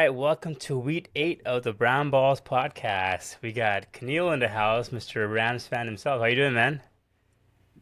right, welcome to week 8 of the Brown Balls podcast. We got Kenil in the house, Mr. Rams fan himself. How you doing, man?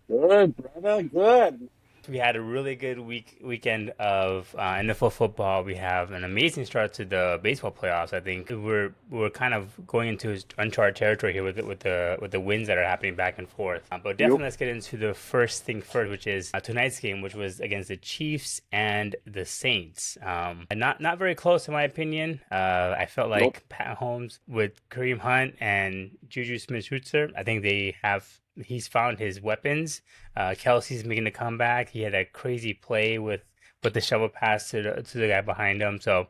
Good, brother. Good. We had a really good weekend of NFL football. We have an amazing start to the baseball playoffs. I think we're kind of going into uncharted territory here with the wins that are happening back and forth. But Yep. definitely let's get into the first thing first, which is tonight's game, which was against the Chiefs and the Saints. And not very close in my opinion. I felt Nope. like Pat Holmes with Kareem Hunt and Juju Smith-Schuster. I think he's found his weapons. Kelsey's making a comeback. He had a crazy play with the shovel pass to the guy behind him. So,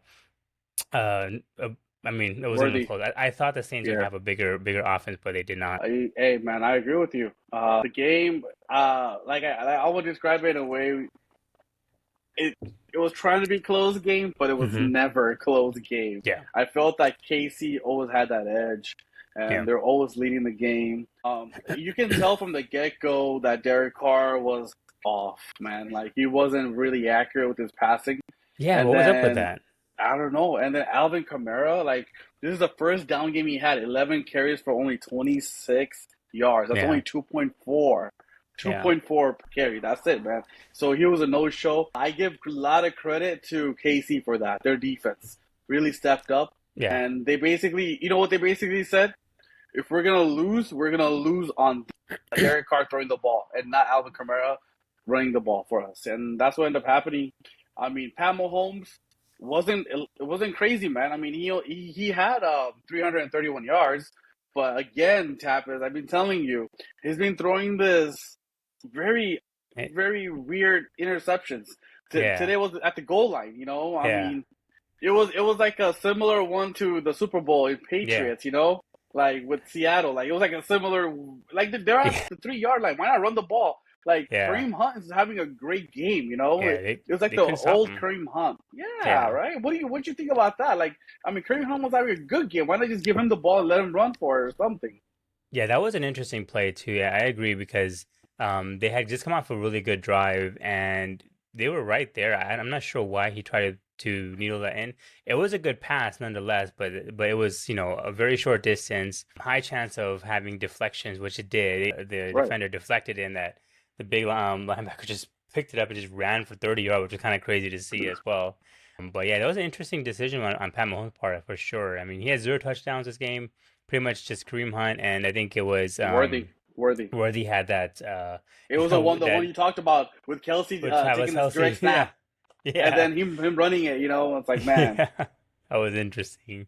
uh, uh, I mean, it wasn't even Worthy. close. I thought the Saints would Yeah. have a bigger offense, but they did not. Hey, man, I agree with you. The game, I would describe it in a way. It it was trying to be a close game, but it was Hmm. never a close game. Yeah, I felt that KC always had that edge, yeah, and they're always leading the game. You can tell from the get go that Derek Carr was off, man. Like he wasn't really accurate with his passing. yeah. And What was up with then that? I don't know. And then Alvin Kamara, like this is the first down game he had, 11 carries for only 26 yards. That's Yeah, only 2.4. yeah, 2.4 per carry. That's it, man. So he was a no-show. I give a lot of credit to KC for that. Their defense really stepped up. yeah, And they basically, you know what they basically said? If we're gonna lose on Derek Carr throwing the ball and not Alvin Kamara running the ball for us. And that's what ended up happening. I mean, Pat Mahomes wasn't crazy, man. I mean, he had 331 yards, but again, Tapas, I've been telling you, he's been throwing this very eh, very weird interceptions. yeah, Today was at the goal line, you know. I yeah, mean, it was like a similar one to the Super Bowl in yeah, Patriots, you know, like with Seattle. Like it was like a similar, like they're at yeah, the 3 yard line. Why not run the ball? Like yeah, Kareem Hunt is having a great game, you know. yeah. It was like They the couldn't stop old him. Kareem Hunt. Yeah, Yeah. right. What do you think about that? Like, I mean, Kareem Hunt was having a good game. Why not just give him the ball and let him run for it or something? Yeah, that was an interesting play too. Yeah, I agree because they had just come off a really good drive and they were right there. I'm not sure why he tried to needle that in. It was a good pass nonetheless, but it was, a very short distance, high chance of having deflections, which it did. The Right. defender deflected in that. The big linebacker just picked it up and just ran for 30 yards, which was kind of crazy to see as well. But yeah, that was an interesting decision on Pat Mahomes' part for sure. I mean, he had 0 touchdowns this game, pretty much just Kareem Hunt, and I think it was Worthy, worthy. Worthy had that It was the one that you talked about with Kelsey with Travis taking this direct Kelsey. Yeah, snap. And yeah, then him running it, you know, it's like, man, yeah. That was interesting.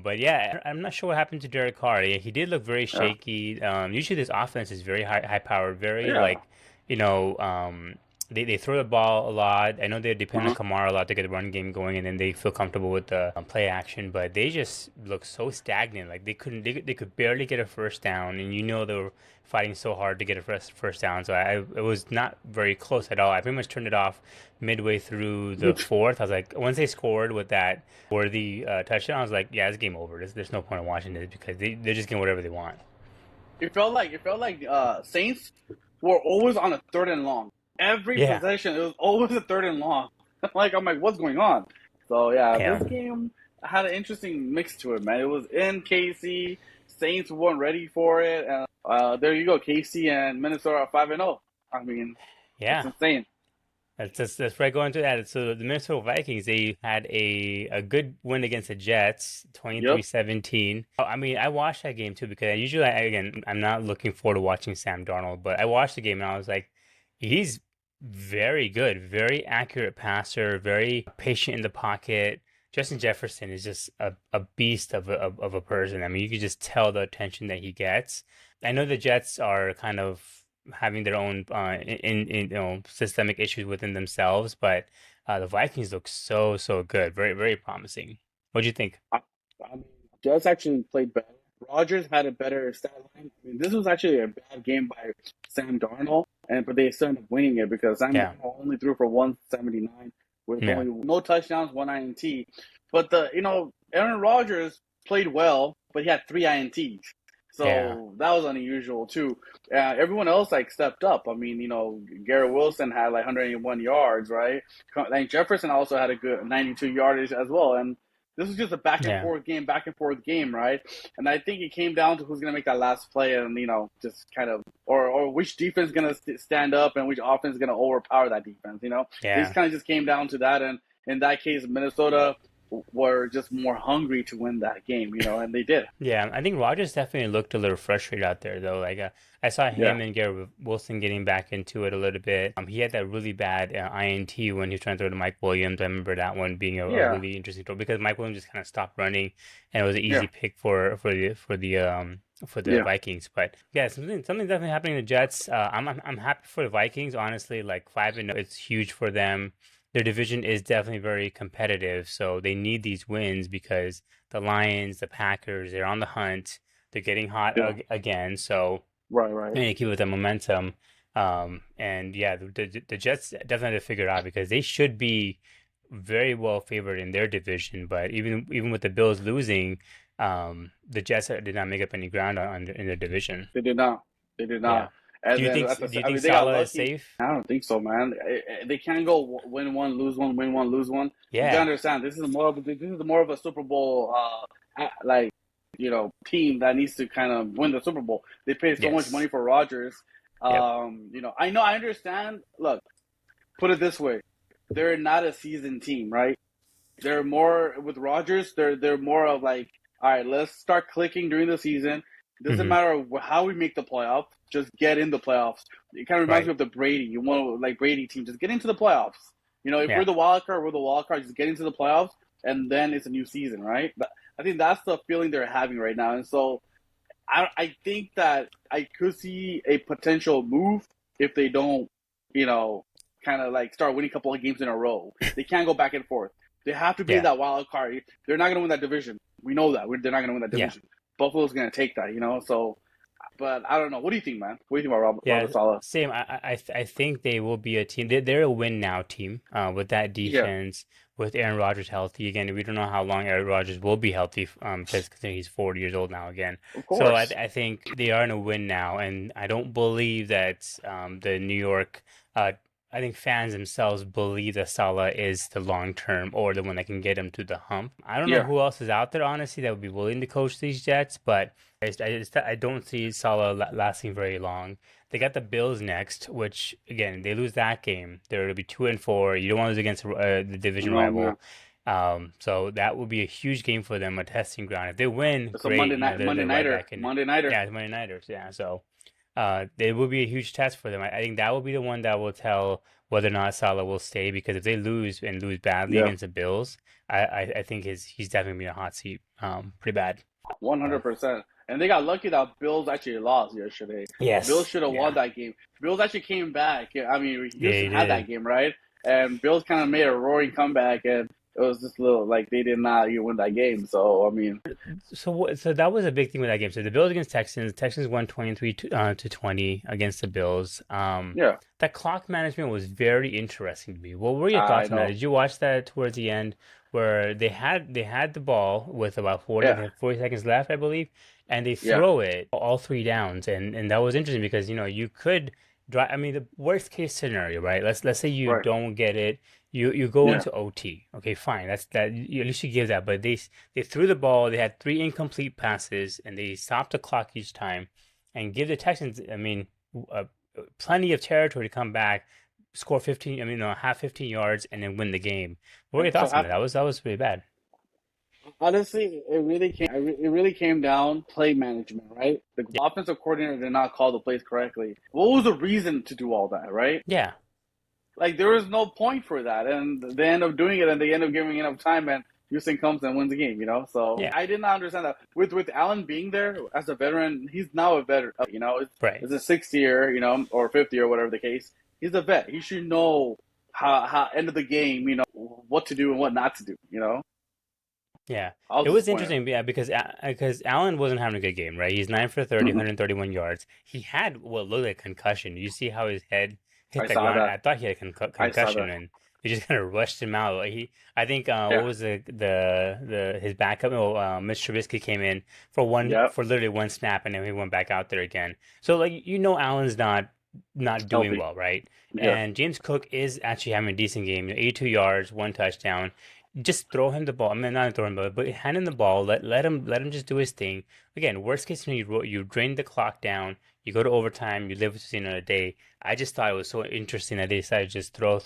But yeah, I'm not sure what happened to Derek Carr. Yeah, he did look very yeah, shaky. Usually this offense is very high powered, very yeah, like, you know, um, they throw the ball a lot. I know they depend on uh-huh. Kamara a lot to get the run game going, and then they feel comfortable with the play action. But they just look so stagnant. Like they could barely get a first down, and they were fighting so hard to get a first down. So it was not very close at all. I pretty much turned it off midway through the fourth. I was like, once they scored with that worthy touchdown, I was like, yeah, it's game over. There's no point in watching this because they're just getting whatever they want. It felt like Saints were always on a third and long. Every Yeah, possession, it was always a third and long. I'm like, what's going on? So yeah, yeah, this game had an interesting mix to it, man. It was in KC. Saints weren't ready for it, and there you go, KC and Minnesota are 5-0. I mean, it's yeah. insane. That's right. Going to that. So the Minnesota Vikings, they had a good win against the Jets, Yep. 23-17. I mean, I watched that game too because again, I'm not looking forward to watching Sam Darnold, but I watched the game and I was like, he's very good, very accurate passer, very patient in the pocket. Justin Jefferson is just a beast of a person. I mean, you could just tell the attention that he gets. I know the Jets are kind of having their own systemic issues within themselves, but the Vikings look so good, very promising. What do you think? I, I mean, Jets actually played better. Rodgers had a better stat line. I mean, this was actually a bad game by Sam Darnold, but they still ended up winning it because Sam Yeah, Darnold only threw for 179 with yeah, only no touchdowns, one INT. But Aaron Rodgers played well, but he had three INTs. yeah, So that was unusual too. Everyone else like stepped up. I mean, Garrett Wilson had like 181 yards, right? Like Jefferson also had a good 92 yardage as well, and This was just a Yeah. back and forth game, right? And I think it came down to who's going to make that last play, and just kind of, or which defense is going to stand up, and which offense is going to overpower that defense. They just Yeah. kind of just came down to that, and in that case, Minnesota were just more hungry to win that game, and they did. Yeah, I think Rogers definitely looked a little frustrated out there, though. Like, I saw Yeah, him and Garrett Wilson getting back into it a little bit. He had that really bad INT when he was trying to throw to Mike Williams. I remember that one being a yeah, really interesting throw because Mike Williams just kind of stopped running, and it was an yeah, easy pick for the yeah, Vikings. But yeah, something definitely happening in the Jets. I'm happy for the Vikings, honestly. Like 5-0, it's huge for them. Their division is definitely very competitive, so they need these wins because the Lions, the Packers, they're on the hunt. They're getting hot yeah. again, so Right, right. they need to keep with the momentum. And yeah, the Jets definitely have to figure it out because they should be very well favored in their division. But even with the Bills losing, the Jets did not make up any ground in their division. They did not. They did Yeah. not. And then Do you I think mean, they got Salah is lucky. safe? I don't think so, man. They can't go win one, lose one, win one, lose one. You gotta Yeah. understand. This is more of a Super Bowl, like team that needs to kind of win the Super Bowl. They paid so much Yes. money for Rodgers. Yep. I know, I understand. Look, put it this way: they're not a seasoned team, right? They're more with Rodgers. They're more of like, all right, let's start clicking during the season. It doesn't Hmm. matter how we make the playoffs, just get in the playoffs. It kind of reminds me Right. of the Brady. You want like Brady team, just get into the playoffs. If we're Yeah. the wild card, we're the wild card. Just get into the playoffs, and then it's a new season, right? But I think that's the feeling they're having right now, and so I think that I could see a potential move if they don't, you know, kind of like start winning a couple of games in a row. They can't go back and forth. They have to be in Yeah. that wild card. They're not going to win that division. We know that. They're not going to win that Yeah. division. Buffalo's going to take that, So, but I don't know. What do you think, man? What do you think about Yeah, Robert Saleh? same. I think they will be a team. They're a win now team. With that Yeah, defense, with Aaron Rodgers healthy again. We don't know how long Aaron Rodgers will be healthy. Because considering he's 40 years old now again. of So course. I think they are in a win now, and I don't believe that the New York. I think fans themselves believe that Salah is the long term or the one that can get him to the hump. I don't know Yeah, who else is out there, honestly, that would be willing to coach these Jets, but I don't see Salah lasting very long. They got the Bills next, which again, they lose that game, they'll be 2-4. You don't want to lose against the division no, man. rival. So that would be a huge game for them, a testing ground. If they win, It's a great. Monday night, They're Monday right nighter, back in it. Monday nighter. Yeah, it's Monday Nighters. Yeah, so it will be a huge test for them. I think that will be the one that will tell whether or not Salah will stay because if they lose and lose badly Yeah, against the Bills, I think he's definitely in a hot seat, pretty bad. one So hundred percent. And they got lucky that Bills actually lost yesterday. Bills yes, should have won yeah, that game. Bills actually came back. I mean, they Houston had that did. game, right? And Bills kind of made a roaring comeback, and it was just a little like they did not even win that game. So I mean, So that was a big thing with that game. So the Bills against Texans, Texans won 23 to 20 against the Bills. yeah, That clock management was very interesting to me. What were your I thoughts on that? know. Did you watch that towards the end where they had the ball with about Yeah, 40 seconds left, I believe, and they yeah, throw it all three downs, and that was interesting because you could drive. I mean, the worst case scenario, right? Let's say you right. don't get it. You go Yeah, into OT. Okay, fine. That's that. At least you give that. But they threw the ball. They had three incomplete passes, and they stopped the clock each time, and give the Texans. I mean, uh, plenty of territory to come back, score 15. I mean, no, have 15 yards, and then win the game. What were your so thoughts on that? That was pretty bad. honestly, it really came down play management, right? The Yeah. offensive coordinator did not call the plays correctly. What was the reason to do all that, right? Yeah. Like there was no point for that, and they end up doing it, and they end up giving enough time, and Houston comes and wins the game. So Yeah. I did not understand that. With Allen being there as a veteran, he's now a veteran. Right. It's a sixth year, or fifth year, whatever the case. He's a vet. He should know how end of the game, what to do and what not to do. Yeah, I it was was disappointed. interesting, yeah, because Allen wasn't having a good game, right? He's 9 for 30, Mhm. 131 yards. He had what looked like concussion. You see how his head hit I the saw ground. that. I thought he had I saw concussion, that. and they just kind of rushed him out. I think what Yeah. was the his backup? Oh, Mitch Trubisky came in Yep. for literally one snap, and then he went back out there again. So like Allen's not doing Healthy. well, right? Yeah. And James Cook is actually having a decent game, 82 yards, one touchdown. just throw him the ball. I mean, not throw him the ball, but hand him the ball. Let him just do his thing. Again, worst case scenario, you drain the clock down. You go to overtime. You live to see another day. I just thought it was so interesting that they decided to just throw,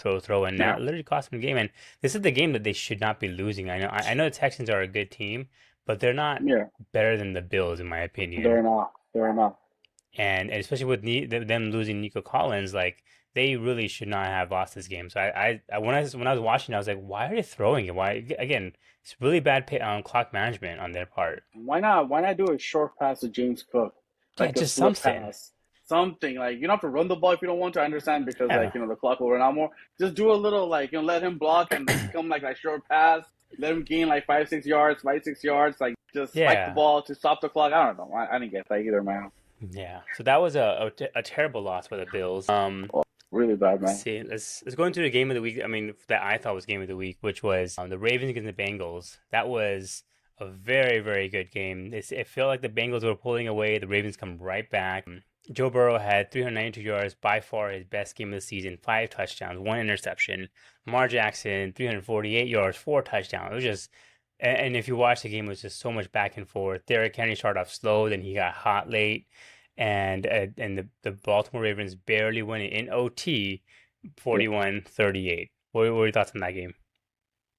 and Yeah, that literally cost them the game. And this is the game that they should not be losing. I know the Texans are a good team, but they're not yeah, better than the Bills in my opinion. they're not. They're not. And especially with them losing Nico Collins, like they really should not have lost this game. So when I was watching, I was like, why are they throwing it? Why again? It's really bad clock management on their part. Why not? Why not do a short pass to James Cook, Yeah, like a just slip something. pass, something like you don't have to run the ball if you don't want to. I understand because Yeah, like the clock will run out more. Just do a little like let him block and come like short pass. Let him gain like 5 6 yards, 5 6 yards. Like just spike the yeah, ball to stop the clock. I don't know. I didn't get that either, man. yeah. So that was a terrible loss for the Bills. Well, really bad, Let's man. see. Let's go into the game of the week. I mean, that I thought was game of the week, which was the Ravens against the Bengals. That was a very, very good game. It felt like the Bengals were pulling away. The Ravens come right back. Joe Burrow had 392 yards, by far his best game of the season. 5 touchdowns, 1 interception. Lamar Jackson, 348 yards, 4 touchdowns. It was just, and if you watch the game, it was just so much back and forth. Derrick Henry started off slow, then he got hot late, and the Baltimore Ravens barely won it in OT, Yeah. 41-38. What were your thoughts on that game?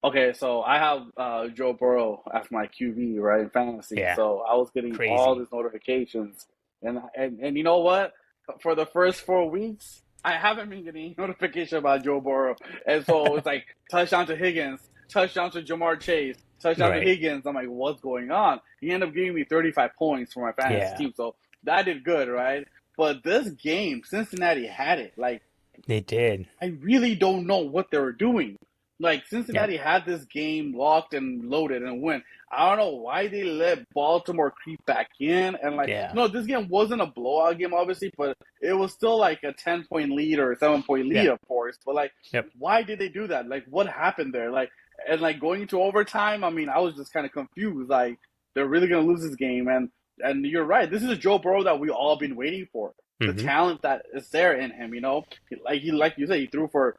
Okay, so I have Joe Burrow as my QB, right, in fantasy. Yeah, So I was getting all crazy. these notifications, and you know what? For the first 4 weeks, I haven't been getting any notification about Joe Burrow, and so it's like touchdown to Higgins, touchdown to Jamar Chase, touchdown to Right. Higgins. I'm like, what's going on? He ended up giving me 35 points for my fantasy Yeah, team, so that did good, right? But this game, Cincinnati had it. Like they did. I really don't know what they were doing. Like Yep. Cincinnati had this game locked and loaded and win. I don't know why they let Baltimore creep back in and like Yeah. no, this game wasn't a blowout game obviously, but it was still like a 10 point lead or a 7 point lead Yeah. of course. But like Yep. why did they do that? Like what happened there? Like and like going into overtime, I mean, I was just kind of confused. Like they're really gonna lose this game and you're right. This is a Joe Burrow that we all been waiting for. The Mm-hmm. talent that is there in him, like you said, he threw for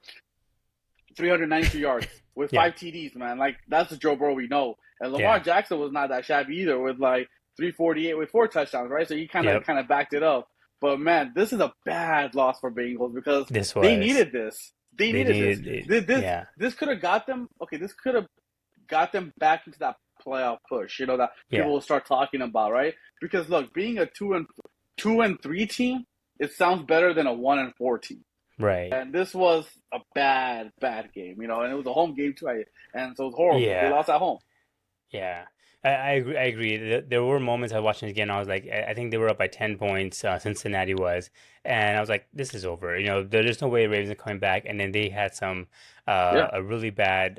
392 yards with Yeah. 5 TDs, man. Like that's the Joe Burrow we know. And Lamar Yeah. Jackson was not that shabby either, with like 348 with 4 touchdowns, right? So he kind of Yep. kind of backed it up. But man, this is a bad loss for Bengals because This they was. needed this. They They needed this. needed it. This this, Yeah. this could have got them. Okay, this could have got them back into that playoff push. That people Yeah. will start talking about, right? Because look, being a 2-3 team, it sounds better than a 1-4 team. Right. And this was a bad, bad game, and it was a home game too. And so it was horrible. They Yeah. lost at home. Yeah, I agree. I agree. There were moments I was watching it again. I was like, I think they were up by 10 points. Cincinnati was, and I was like, this is over. There's no way Ravens are coming back. And then they had some Yeah, a really bad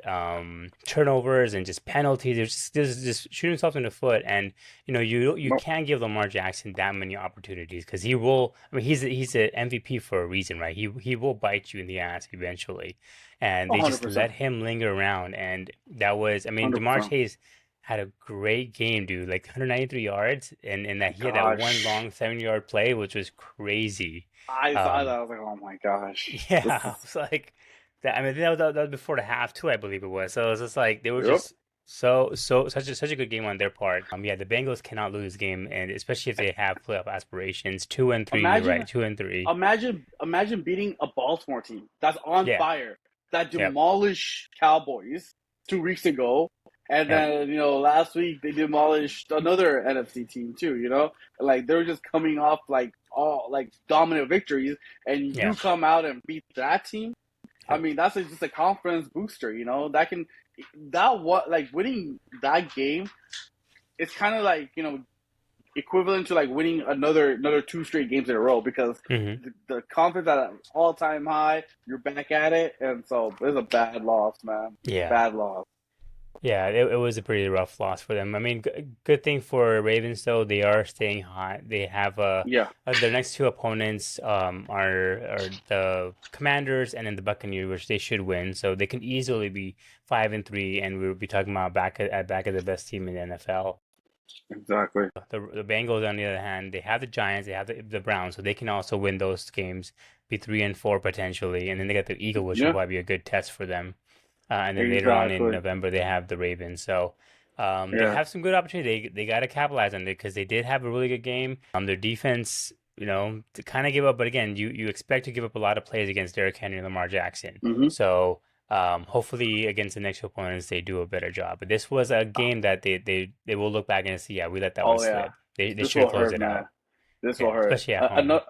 turnovers and just penalties. They're just shooting themselves in the foot. And you no, can't give Lamar Jackson that many opportunities because he will. I mean, he's an MVP for a reason, right? He will bite you in the ass eventually. And they hundred just percent, let him linger around, and that was. I mean, hundred Jamar percent. Chase had a great game, dude. Like 193 yards, and that he had that one Gosh, long 7 yard play, which was crazy. I saw that. Um, I was like, oh my gosh, yeah, this I is was like that. I mean, that was before the half too, I believe it was. So it was just like they were yep. just such a good game on their part. Yeah, the Bengals cannot lose this game, and especially if they have playoff aspirations. 2-3, you're right, Imagine, 2-3. imagine beting a Baltimore team that's on Yeah, fire, that yep, demolished Cowboys 2 weeks ago, and yep, then last week they demolished another NFC team too. Like they're just coming off like all like dominant victories, and you yeah, come out and beat that team. I yep, mean, that's just a confidence booster. That can that what like winning that game. It's kind of like equivalent to like winning another 2 straight games in a row because hmm, the confidence at an all time high. You're back at it, and so it's a bad loss, man. yeah. Bad loss. Yeah, it was a pretty rough loss for them. I mean, good thing for Ravens though, they are staying hot. They have Yeah, their next two opponents are the Commanders and then the Buccaneers, which they should win. So they can easily be 5-3, and we'll be talking about back at the best team in the NFL. exactly. The Bengals, on the other hand, they have the Giants, they have the Browns, so they can also win those games, be 3-4 potentially, and then they got the Eagles, which will Yeah, probably be a good test for them. and then later on in Exactly. November they have the Ravens. So they Yeah. have some good opportunity. They got to capitalize on it because they did have a really good game. Their defense, to kind of give up, but again, you expect to give up a lot of plays against Derrick Henry and Lamar Jackson. Hmm. So hopefully against the next opponents they do a better job. But this was a game that they will look back and see, yeah, we let that one Oh yeah, slip. They this should have will closed hurt, it man. out. This will Yeah, hurt. especially at home.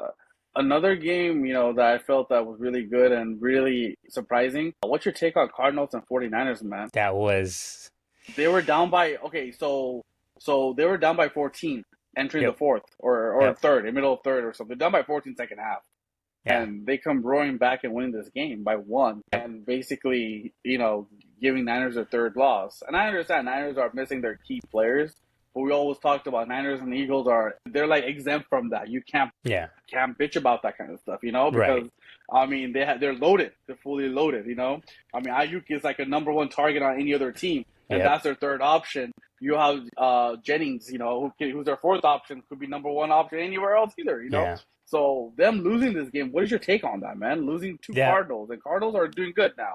Another game, that I felt that was really good and really surprising. What's your take on Cardinals and 49ers, man? That was, They were down by okay, so they were down by 14 entering the yep, fourth or yep, third, in middle of third or something. Down by 14 second half. yeah, And they come roaring back and winning this game by one yep, and basically, giving Niners their third loss. And I understand Niners are missing their key players, but we always talked about Niners and Eagles they're like exempt from that. You yeah, can't bitch about that kind of stuff, right, because I mean they're loaded, they're fully loaded. I mean Ayuk is like a number one target on any other team, and yep, that's their third option. You have Jennings, who's their fourth option, could be number one option anywhere else either. yeah. So them losing this game, what is your take on that, man? Losing two Yeah, Cardinals, and Cardinals are doing good now.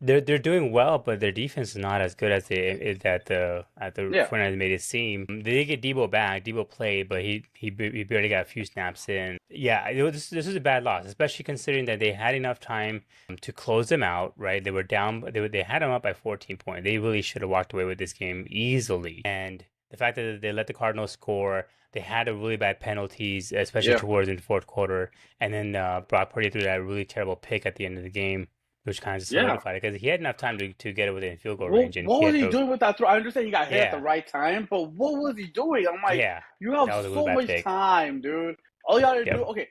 they're doing well, but their defense is not as good as at the Yeah, 49ers made it seem. They did get Debo back. Debo played, but he barely got a few snaps in. Yeah, this was a bad loss, especially considering that they had enough time to close them out. Right, they were down. They had them up by 14 points. They really should have walked away with this game easily. And the fact that they let the Cardinals score, they had a really bad penalties, especially yeah, towards in the fourth quarter. And then Brock Purdy threw that really terrible pick at the end of the game, which kind of just yeah. solidified it because he had enough time to get it within field goal What range, and what he was had he to, doing with that throw? I understand he got hit at the yeah, right time, but what was he doing? I'm like, yeah, you have that was a really so bad much pick. time, dude. All you gotta do, Yep. okay,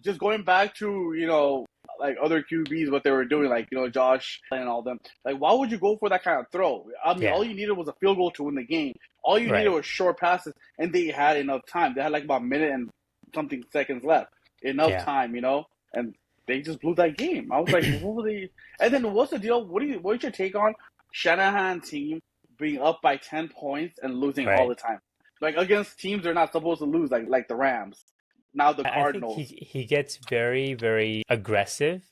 just going back to like other QBs, what they were doing, like Josh and all them. Like, why would you go for that kind of throw? I mean, all Yeah. you needed was a field goal to win the game. All you needed Right. was short passes, and they had enough time. They had like about a minute and something seconds left. Enough Yeah. time, and they just blew that game. I was like, what were they? And then what's the deal? What's your take on Shanahan team being up by 10 points and losing all Right. the time? Like against teams they're not supposed to lose, like the Rams. Now the I think he Cardinals. he gets very, very aggressive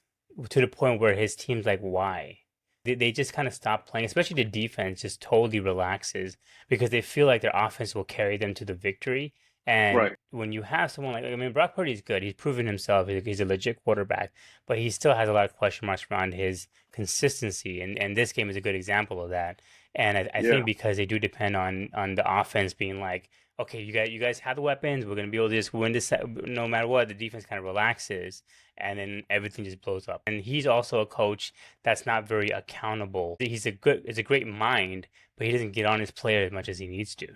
to the point where his team's like, why? They just kind of stop playing, especially the defense just totally relaxes because they feel like their offense will carry them to the victory. And Right. when you have someone like, I mean, Brock Purdy's good. He's proven himself. He's a legit quarterback, but he still has a lot of question marks around his consistency. And this game is a good example of that. And I Yeah. think because they do depend on the offense being like, okay, you guys have the weapons. We're gonna be able to just win this no matter what. The defense kind of relaxes, and then everything just blows up. And he's also a coach that's not very accountable. He's a great mind, but he doesn't get on his player as much as he needs to.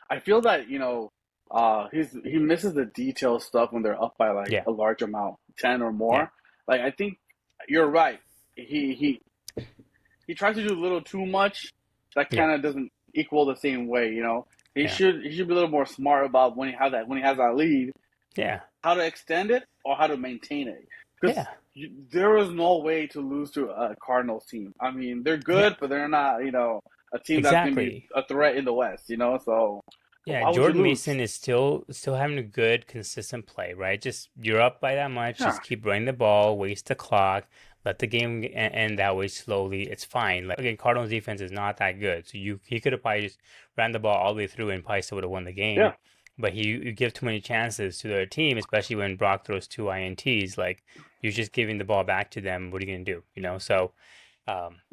I feel that, he misses the detail stuff when they're up by like Yeah, a large amount, 10 or yeah, more. Like I think you're right. He tries to do a little too much. That yeah, kind of doesn't equal the same way. He yeah, should he should be a little more smart about when he has that lead, yeah, how to extend it or how to maintain it. Because yeah, there is no way to lose to a Cardinals team. I mean, they're yeah. good, but they're not, a team that's going to be Exactly. a threat in the West. So Yeah, why would you Jordan lose? Mason is still having a good, consistent play, right? Just you're up by that much, Yeah, just keep running the ball, waste the clock, let the game end that way slowly. It's fine. Like again, Cardinals defense is not that good, so he could have probably just ran the ball all the way through and probably still would have won the game. yeah. But you give too many chances to their team, especially when Brock throws two INTs. Like you're just giving the ball back to them. What are you gonna do? So.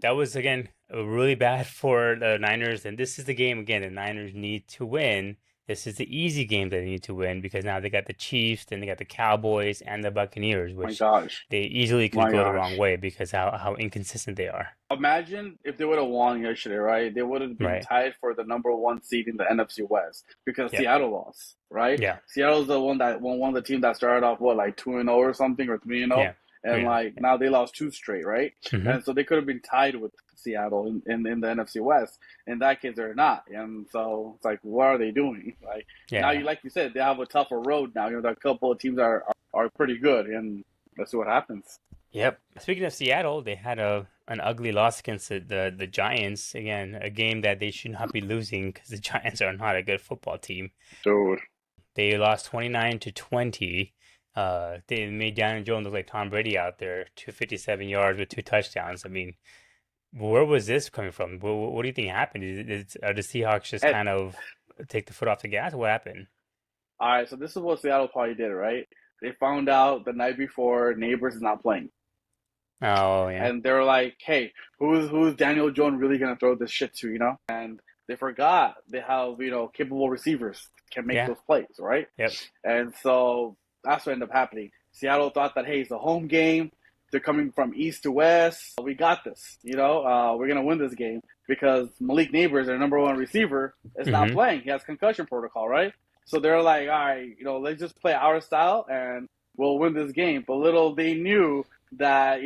That was again really bad for the Niners, and this is the game again the Niners need to win. This is the easy game that they need to win because now they got the Chiefs, then they got the Cowboys and the Buccaneers, My which gosh, they easily could my go the wrong gosh. way because how inconsistent they are. Imagine if they would have won yesterday, right? They would have been Right. tied for the number one seed in the NFC West because Yep. Seattle lost, right? Yeah. Seattle's the one of the team that started off what like 2-0 or something or 3-0, Yeah. and 3-0. like now they lost two straight, right? Hmm. And so they could have been tied with Seattle in the NFC West. In that case, they're not, and so it's like, what are they doing? Like now, Yeah. like you said, they have a tougher road now. A couple of teams are pretty good, and let's see what happens. Yep. Speaking of Seattle, they had an ugly loss against the Giants. Again, a game that they should not be losing because the Giants are not a good football team. Dude, They lost 29-20. They made Daniel Jones look like Tom Brady out there, 257 yards with two touchdowns. I mean, where was this coming from? What do you think happened? Are the Seahawks just And kind of take the foot off the gas? What happened? all right, so this is what Seattle probably did, right? They found out the night before Neighbors is not playing, Oh yeah, and they were like, "Hey, who's Daniel Jones really gonna throw this shit to?" And they forgot they have capable receivers can make yeah, those plays, right? yep, And so that's what ended up happening. Seattle thought that, hey, it's a home game. They're coming from east to west. We got this. We're gonna win this game because Malik Neighbors, their number one receiver, is not mm-hmm, playing. He has concussion protocol, right? So they're like, all right, let's just play our style and we'll win this game. But little they knew that,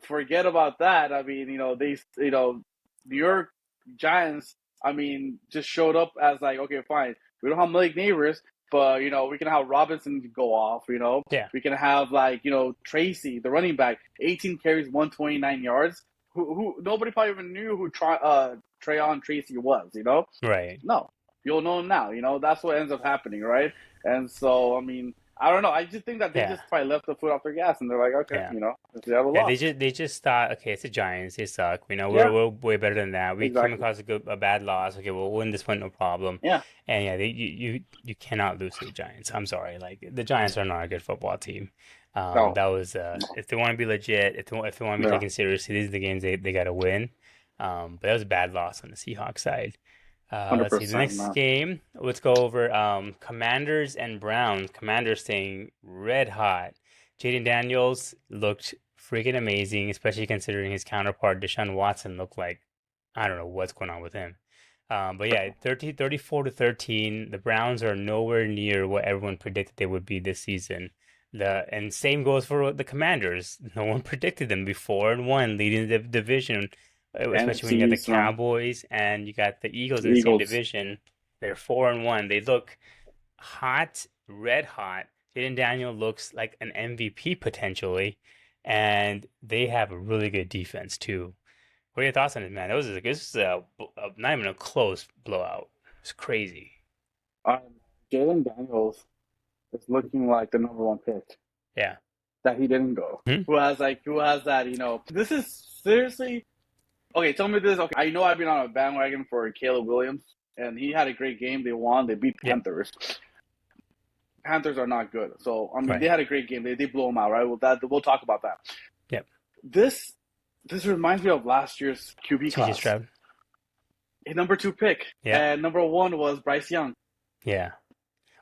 forget about that. I mean, New York Giants, I mean, just showed up as like, okay, fine. We don't have Malik Neighbors, but we can have Robinson go off. yeah, We can have like Tracy, the running back, 18 carries, 129 yards. Who nobody probably even knew who Trayon Tracy was. right. No, you'll know him now. That's what ends up happening, right? And so I mean, I don't know. I just think that they Yeah, just probably left the foot off their gas, and they're like, okay, yeah. they have a Yeah, loss. they just thought, okay, it's the Giants, they suck. We know Yeah, we're way better than that. We came exactly. across a bad loss. Okay, we'll win this one, no problem. Yeah, And yeah, you cannot lose to the Giants. I'm sorry, like the Giants are not a good football team. no, That was no, if they want to be legit, if they want to be yeah, taken seriously, these are the games they got to win. But that was a bad loss on the Seahawks side. hundred Let's see the percent, next man. game. Let's go over Commanders and Browns. Commanders staying red hot. Jaden Daniels looked freaking amazing, especially considering his counterpart Deshaun Watson looked like I don't know what's going on with him. But yeah, 34 to 13. The Browns are nowhere near what everyone predicted they would be this season. And same goes for the Commanders. No one predicted them before and one leading the division, especially when you got the NFC man, Cowboys and you got the Eagles in the same Eagles. division. They're 4-1. They look hot, red hot. Jaden Daniel looks like an MVP potentially, and they have a really good defense too. What are your thoughts on it, man? This is not even a close blowout. It's crazy. Um, Jalen Daniels is looking like the number one pick Yeah. that he didn't go. Hmm? Who has that? This is seriously okay. Tell me this. Okay, I know I've been on a bandwagon for Caleb Williams, and he had a great game. They won. They beat Yep. Panthers. Panthers are not good. So I mean, they Right. had a great game. They blew them out, right? We'll talk about that. Yep. This this reminds me of last year's QB CJ class. Stroud. A number two pick, Yeah. and number one was Bryce Young. Yeah.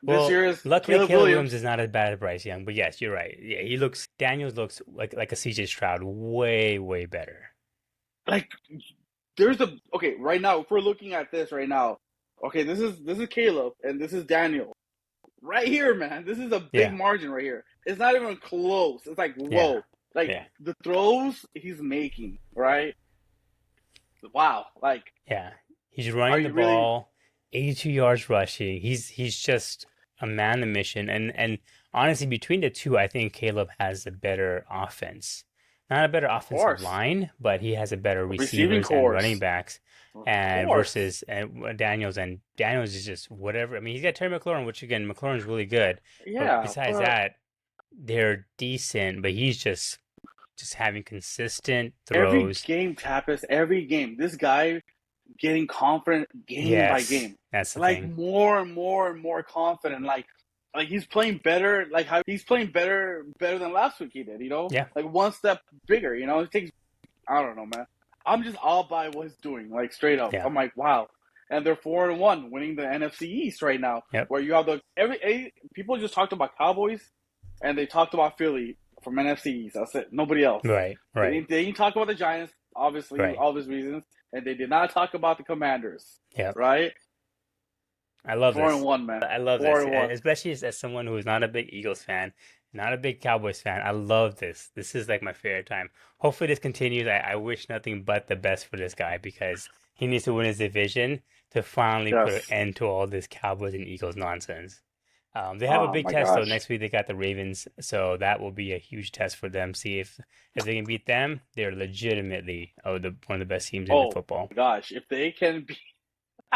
This Well, year is luckily Caleb Caleb Williams Williams. is not as bad as Bryce Young, but yes, you're right. Yeah, Daniels looks like a CJ Stroud, way better. Like there's a okay right now. If we're looking at this right now, okay, this is Caleb and this is Daniel. Right here, man. This is a big Yeah. margin right here. It's not even close. It's like Yeah. whoa. Like Yeah. the throws he's making, right? Wow. Like, Yeah. He's are running the you really? ball, 82 yards rushing. He's just a man on a mission. And honestly, between the two, I think Caleb has a better offense. Not a better Of offensive course, line, but he has a better receiving receivers and running course. backs. Of And course. versus and Daniels is just whatever. I mean, he's got Terry McLaurin, which again, McLaurin's really good. But Yeah, besides but that, they're decent. But he's just having consistent every throws. game, Tapas, every game, this guy getting confident game by Yes, game, that's the like thing. more and more and more confident. Like he's playing better. Like how he's playing better than last week he did. Yeah, Like one step bigger. It takes. I don't know, man. I'm just all by what he's doing. Like straight up, yeah, I'm like, wow. And they're 4-1, winning the NFC East right now. yep, Where you have people just talked about Cowboys, and they talked about Philly from NFC East. That's it. Nobody else. right, They right, didn't, they didn't talk about the Giants, obviously, right. obvious reasons, and they did not talk about the Commanders, Yep. right? I love Four and this. one, man. I love Four this, and one. especially as someone who is not a big Eagles fan, not a big Cowboys fan. I love this. This is like my favorite time. Hopefully, this continues. I wish nothing but the best for this guy because he needs to win his division to finally put an Yes. end to all this Cowboys and Eagles nonsense. They have a Oh big my test though. gosh. Next week they got the Ravens, so that will be a huge test for them. See if they can beat them, they're legitimately one of the best teams in the Oh football. my gosh. If they can be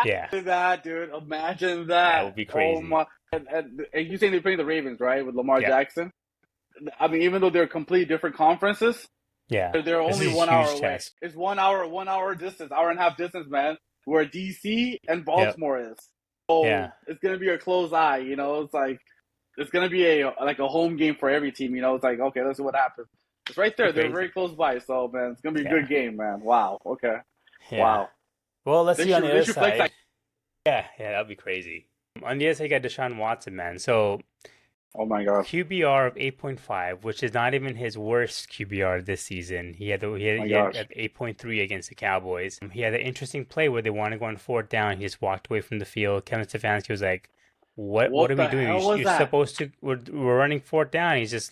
Yeah, that, dude, imagine that that. would be Oh crazy. my. And you saying they're playing the Ravens, right, with Lamar Yeah, Jackson? I mean, even though they're completely different conferences, Yeah. They're This only is a 1 hour huge away. test. It's 1 hour distance, hour and a half distance, man. Where DC and Yep. Baltimore is. So Yeah. it's gonna be a close eye. It's like it's gonna be a home game for every team. It's like okay, let's see what happens. It's right there. Pretty They're very crazy. close by. So man, it's gonna be a Yeah. good game, man. Wow. Okay. Yeah. Wow. Well, let's They see on the should they other should flex that. side. Yeah, yeah, that'd be crazy. On the other side, you got Deshaun Watson, man. So Oh my god. QBR of 8.5, which is not even his worst QBR this season. Oh my he had gosh. 8.3 against the Cowboys. He had an interesting play where they want to go on fourth down. He just walked away from the field. Kevin Stefanski was like, What What are we the doing? hell was You're that? supposed to. We're running fourth down." He's just,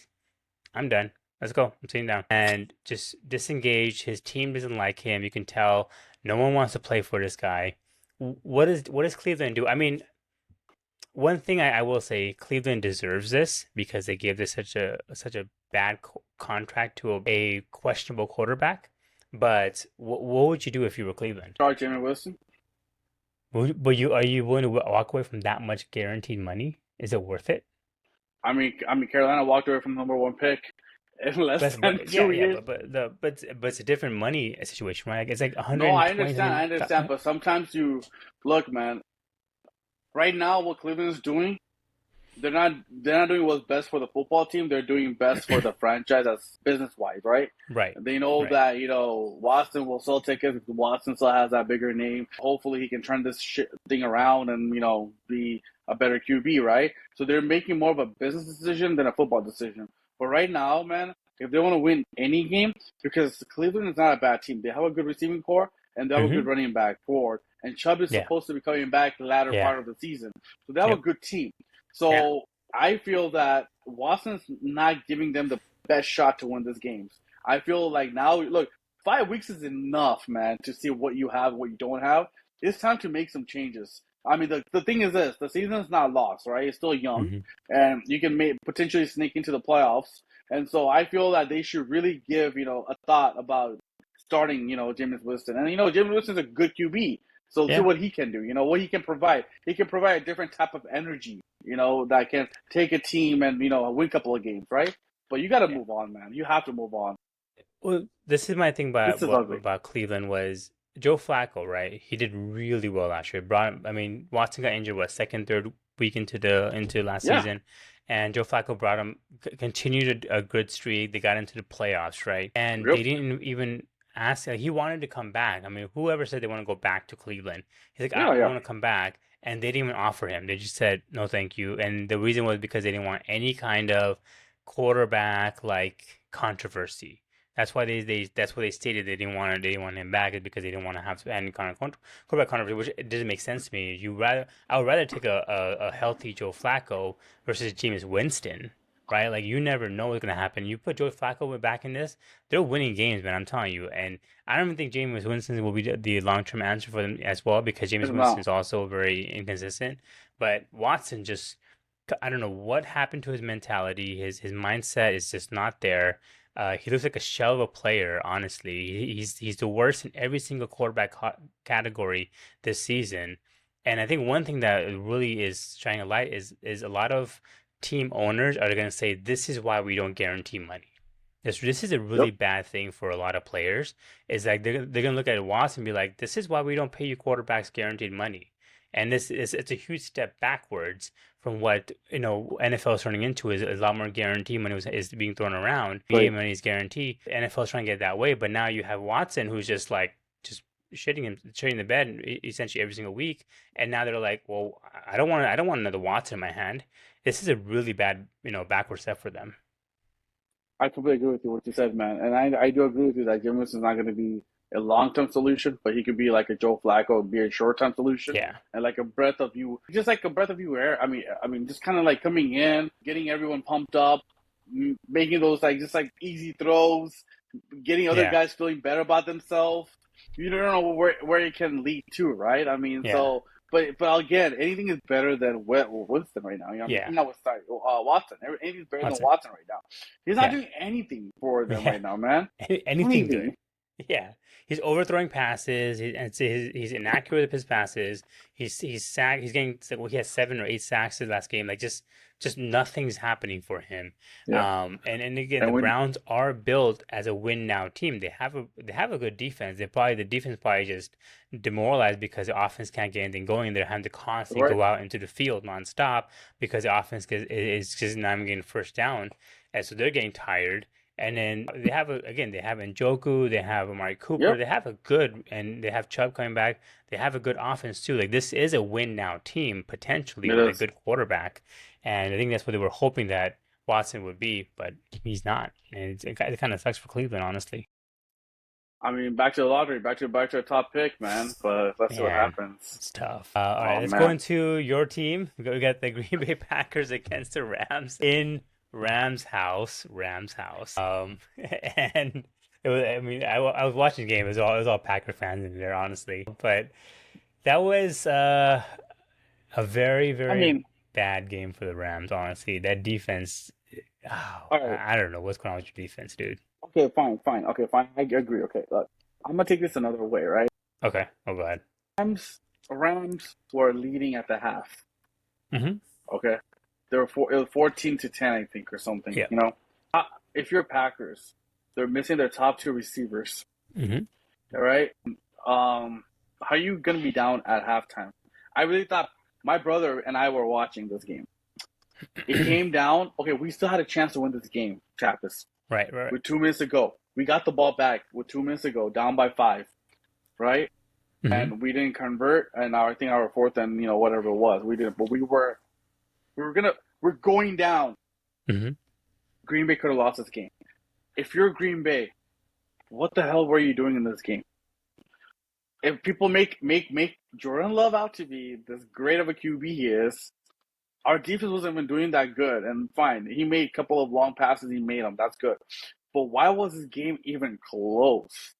"I'm done. Let's go. I'm sitting down." And just disengaged. His team doesn't like him. You can tell no one wants to play for this guy. What does Cleveland do? I mean, one thing I will say, Cleveland deserves this because they gave this such a bad contract to a questionable quarterback. But what would you do if you were Cleveland? Charge Jimmy Wilson. But you are you willing to walk away from that much guaranteed money? Is it worth it? I mean, Carolina walked away from the number one pick in less than Yeah, 2 years. but it's a different money situation, right? Like, it's like No, I 120 understand. I something. understand. But sometimes you look, man. Right now, what Cleveland's doing, they're not doing what's best for the football team. They're doing best for the franchise as business wise, right? Right, They know right. that Watson will sell tickets. Watson still has that bigger name. Hopefully, he can turn this thing around and be a better QB, right? So they're making more of a business decision than a football decision. But right now, man, if they want to win any game, because Cleveland is not a bad team, they have a good receiving core and they have a good Mm-hmm. running back forward. And Chubb is Yeah, supposed to be coming back the latter yeah, part of the season, so they have a yep, good team. yeah. So I feel that Watson's not giving them the best shot to win this games. I feel like now, look, 5 weeks is enough, man, to see what you have, what you don't have. It's time to make some changes. I mean, the thing is this: the season's not lost, right? It's still young, Mm-hmm. and you can potentially sneak into the playoffs. And so I feel that they should really give a thought about starting Jameis Winston. And Jameis Winston's a good QB, so see Yeah, what he can do. What he can provide. He can provide a different type of energy. That can take a team and win a couple of games, right? But you got to yeah. move on, man. You have to move on. Well, this is my thing This is ugly. about Cleveland was Joe Flacco, right? He did really well last year. I mean, Watson got injured what second, third week into last Yeah. season, and Joe Flacco brought him continued a good streak. They got into the playoffs, right? And Yep. they didn't even ask. He wanted to come back. I mean, whoever said they want to go back to Cleveland, he's like, Yeah. I Yeah. want to come back. And they didn't even offer him. They just said no, thank you. And the reason was because they didn't want any kind of quarterback like controversy. That's why they stated they didn't want him back is because they didn't want to have any kind of quarterback controversy, which it doesn't make sense to me. I would rather take a healthy Joe Flacco versus Jameis Winston, right? Like you never know what's gonna happen. You put Joe Flacco back in this, they're winning games, man. I'm telling you. And I don't even think Jameis Winston will be the long term answer for them as well because Jameis Winston No. is also very inconsistent. But Watson just I don't know what happened to his mentality. His mindset is just not there. He looks like a shell of a player, honestly. He's the worst in every single quarterback category this season. And I think one thing that really is shining a light is a lot of team owners are going to say this is why we don't guarantee money. This is a really Yep. bad thing for a lot of players. Is like they're gonna look at Watson and be like, this is why we don't pay you quarterbacks guaranteed money. And this is it's a huge step backwards from what NFL is turning into is a lot more guarantee money is being thrown around. VA Right. money is guaranteed. The NFL is trying to get that way, but now you have Watson who's just like just shitting the bed essentially every single week. And now they're like, well, I don't want another Watson in my hand. This is a really bad backward step for them. I completely agree with you what you said, man. And I do agree with you that Jameis is not going to be a long term solution, but he could be like a Joe Flacco, be a short term solution, Yeah, and like a breath of you, just like a breath of you air. I mean, just kind of like coming in, getting everyone pumped up, making those like just like easy throws, getting other yeah, guys feeling better about themselves. You don't know where it can lead to, right? I mean, yeah, so but again, anything is better than Winston right now. yeah. Not with Watson. Anything's better than Watson. Watson right now. He's not Yeah, doing anything for them yeah. right now, man. Anything Anything. good. Yeah, he's overthrowing passes. He's inaccurate with his passes. He's sacked. He's getting well, he has 7 or 8 sacks his last game. Like just nothing's happening for him. Yeah, And again, the and when Browns are built as a win now team. They have a good defense. The defense probably just demoralized because the offense can't get anything going. They're having to constantly right, go out into the field nonstop because the offense is just not even getting first down, and so they're getting tired. And then they have Njoku, they have Amari Cooper, yep, they have a good, and they have Chubb coming back. They have a good offense too. Like this is a win now team potentially it with a is. good quarterback, and I think that's what they were hoping that Watson would be, but he's not, and it kind of sucks for Cleveland, honestly. I mean, back to the lottery, back to a top pick, man. But let's see what Man, happens. it's tough. All right, Oh let's go man, into your team. We got the Green Bay Packers against the Rams in Rams house. And it was. I mean, I was watching the game. It was all Packer fans in there, honestly. But that was a very I very mean, bad game for the Rams. Honestly, that defense. Oh, all right, I don't know what's going on with your defense, dude. okay, fine, okay, fine. I agree. Okay, look, I'm gonna take this another way, right? Okay, oh god. Rams were leading at the half. Mm-hmm. Okay, it was 14-10, I think, or something. Yeah. If you're Packers, they're missing their top two receivers. Mm-hmm. All right. How are you gonna be down at halftime? I really thought my brother and I were watching this game. It came down. Okay, we still had a chance to win this game, Chappis. Right, right, With 2 minutes to go, we got the ball back with 2 minutes to go, down by 5, right? right. Mm-hmm. And we didn't convert. And I think our fourth and whatever it was, we didn't. But we're going down. Mm-hmm. Green Bay could have lost this game. If you're Green Bay, what the hell were you doing in this game? If people make Jordan Love out to be this great of a QB he is, our defense wasn't even doing that good. And fine, he made a couple of long passes. He made them. That's good. But why was this game even close?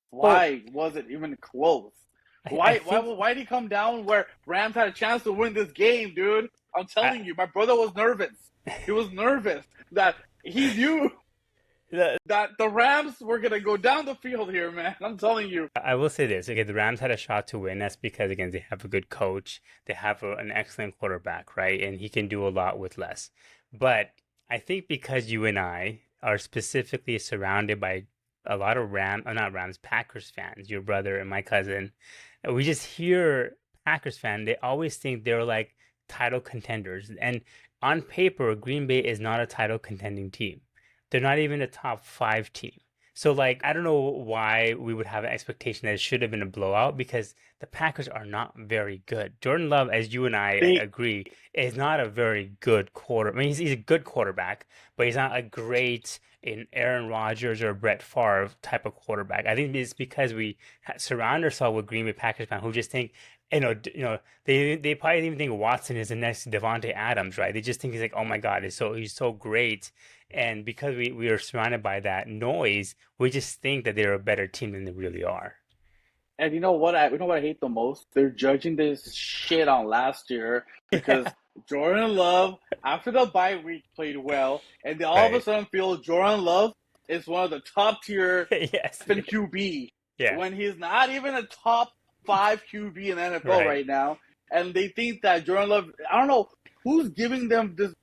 Well, Why was it even close? I think Why did he come down where Rams had a chance to win this game, dude? I'm I, telling you, my brother was nervous. He was nervous that he knew the that the Rams were gonna go down the field here, man. I'm telling you. I will say this. Okay, the Rams had a shot to win. That's because, again, they have a good coach. They have an excellent quarterback, right? And he can do a lot with less. But I think because you and I are specifically surrounded by a lot of not Rams, Packers fans, your brother and my cousin, we just hear Packers fan. They always think they're like title contenders. And on paper, Green Bay is not a title contending team. They're not even a top five team. So like I don't know why we would have an expectation that it should have been a blowout because the Packers are not very good. Jordan Love, as you and I They agree, is not a very good quarter. I mean, he's a good quarterback, but he's not a great in Aaron Rodgers or Brett Favre type of quarterback. I think it's because we surround ourselves with Green Bay Packers fans who just think, they probably even think Watson is the next Devontae Adams, right? They just think he's like, oh my God, he's so great. And because we are surrounded by that noise, we just think that they're a better team than they really are. and you know what I hate the most? They're judging this shit on last year because Yeah, Jordan Love after the bye week played well, and they all of a right. sudden feel Jordan Love is one of the top tier Yes. QB Yeah, when he's not even a top five QB in the NFL right. right now, and they think that Jordan Love. I don't know who's giving them this.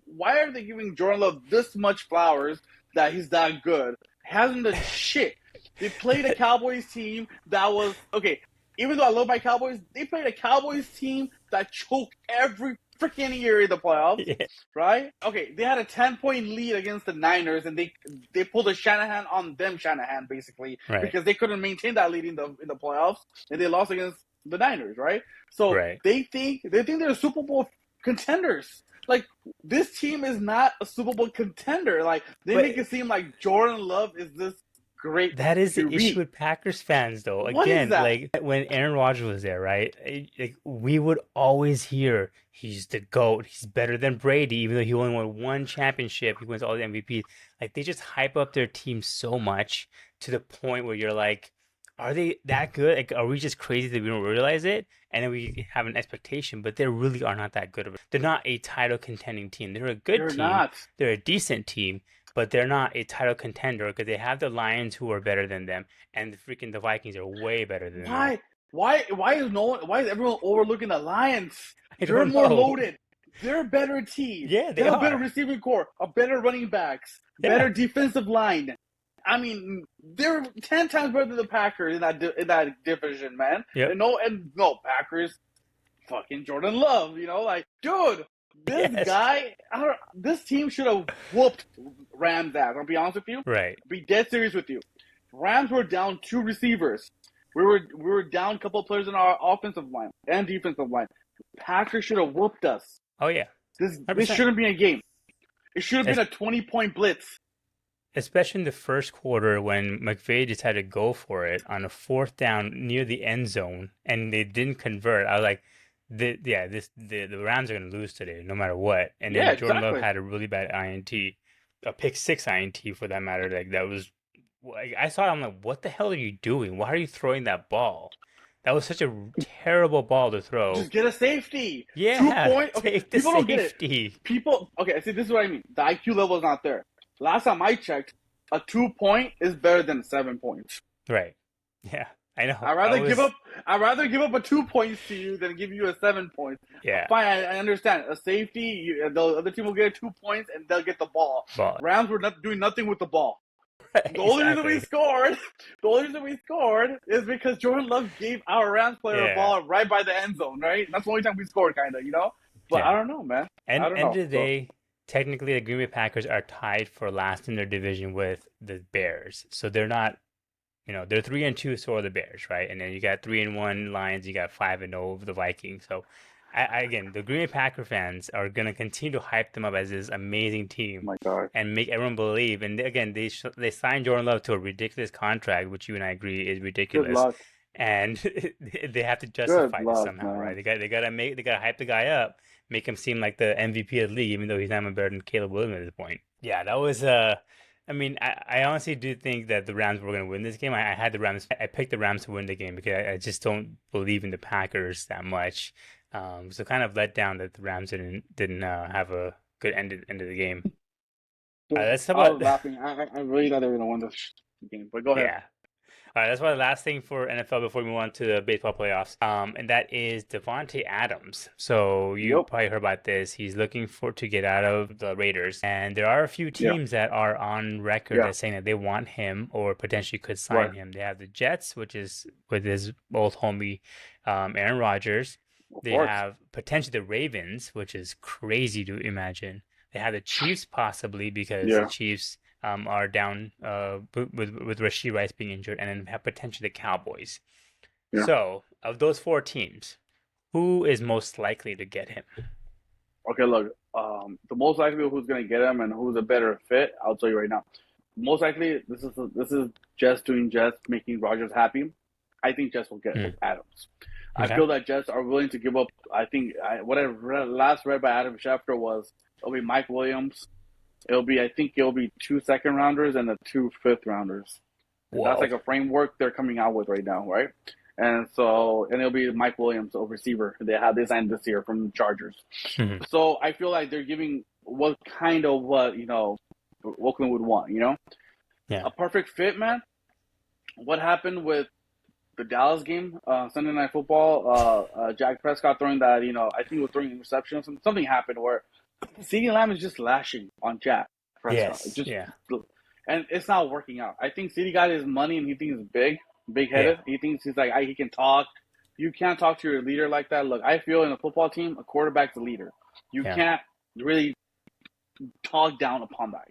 Why are they giving Jordan Love this much flowers that he's that good? Hasn't done shit. They played a Cowboys team that was okay. Even though I love my Cowboys, they played a Cowboys team that choked every freaking year in the playoffs, Yeah, right? Okay, they had a 10-point lead against the Niners, and they pulled a Shanahan on them, Shanahan basically, right, because they couldn't maintain that lead in the playoffs, and they lost against the Niners, right? So right. they think they're Super Bowl contenders. Like this team is not a Super Bowl contender. Like they But make it seem like Jordan Love is this great that is the issue QB. with Packers fans, though. What is Again, that? like when Aaron Rodgers was there, right? Like we would always hear he's the GOAT. He's better than Brady, even though he only won one championship. He wins all the MVPs. Like they just hype up their team so much to the point where you're like, are they that good? Like, are we just crazy that we don't realize it? And then we have an expectation, but they really are not that good of it. They're not a title contending team. They're a good They're team. not. They're a decent team, but they're not a title contender because they have the Lions who are better than them, and the Vikings are way better than them. Why is everyone overlooking the Lions? I They're don't more know. loaded. They're a better team. Yeah, They they have a better are. receiving core, a better running backs, Yeah. better defensive line. I mean, they're 10 times better than the Packers in that division, man. Yep. And no Packers, fucking Jordan Love. Like, dude, Yes. this team should have whooped Rams' ass. I'll be honest with you. Right. Be dead serious with you. Rams were down 2 receivers. We were down a couple of players in our offensive line and defensive line. Packers should have whooped us. Oh yeah. This 100%. shouldn't be a game. It should have been a 20-point blitz. Especially in the first quarter when McVay decided to go for it on a 4th down near the end zone and they didn't convert. I was like, the Rams are going to lose today no matter what. And then Jordan Love had a really bad INT, a pick 6 INT for that matter. Like that was, I saw it. I'm like, what the hell are you doing? Why are you throwing that ball? That was such a terrible ball to throw. Just get a safety. Yeah, 2 points. Okay, take the people safety. don't get it. Okay, see, this is what I mean. The IQ level is not there. Last time I checked, a 2-point is better than 7 points. Right. Yeah, I know. I'd rather give up a 2 points to you than give you a 7 points. Yeah. Fine, I understand. A safety, the other team will get 2 points and they'll get the ball. Rams were doing nothing with the ball. The only reason we scored is because Jordan Love gave our Rams player a ball right by the end zone, right? That's the only time we scored, kind of, But I don't know, man. And I don't end know. of the day, technically, the Green Bay Packers are tied for last in their division with the Bears. So they're not, they're 3-2, so are the Bears, right? And then you got 3-1 Lions, you got 5-0 over the Vikings. So again, the Green Bay Packer fans are going to continue to hype them up as this amazing team and make everyone believe. And again, they signed Jordan Love to a ridiculous contract, which you and I agree is ridiculous. Good luck. And they have to justify this somehow, right? They gotta hype the guy up, make him seem like the MVP of the league, even though he's not even better than Caleb Williams at this point. Yeah, that was I mean, I honestly do think that the Rams were going to win this game. I had the Rams. I picked the Rams to win the game because I just don't believe in the Packers that much. So kind of let down that the Rams didn't have a good end of the game. Let's talk about. I was laughing. I really thought they were going to win this game, but go ahead. Yeah. All right, that's why the last thing for NFL before we move on to the baseball playoffs, and that is Devontae Adams. So you probably heard about this. He's looking to get out of the Raiders, and there are a few teams that are on record as saying that they want him or potentially could sign him. They have the Jets, which is with his old homie Aaron Rodgers. They have potentially the Ravens, which is crazy to imagine. They have the Chiefs possibly because the Chiefs are down with Rashee Rice being injured, and then have potentially the Cowboys. Yeah. So, of those 4 teams, who is most likely to get him? Okay, look, the most likely who's going to get him and who's a better fit, I'll tell you right now. Most likely, this is Jets doing Jets, making Rodgers happy. I think Jets will get Adams. Okay. I feel that Jets are willing to give up. I think what I last read by Adam Schefter was it'll be Mike Williams. I think it'll be 2 second-rounders and 2 fifth-rounders. That's like a framework they're coming out with right now, right? And it'll be Mike Williams, a receiver. They signed this year from the Chargers. Mm-hmm. So I feel like they're giving what Oakland would want, Yeah. A perfect fit, man. What happened with the Dallas game, Sunday Night Football, Jack Prescott throwing that, I think he was throwing interception. Something happened where CeeDee Lamb is just lashing on Jack Prescott. Yes, and it's not working out. I think CeeDee got his money and he thinks he's big-headed. Yeah. He thinks he's like, he can talk. You can't talk to your leader like that. Look, I feel in a football team, a quarterback's a leader. You can't really talk down upon that,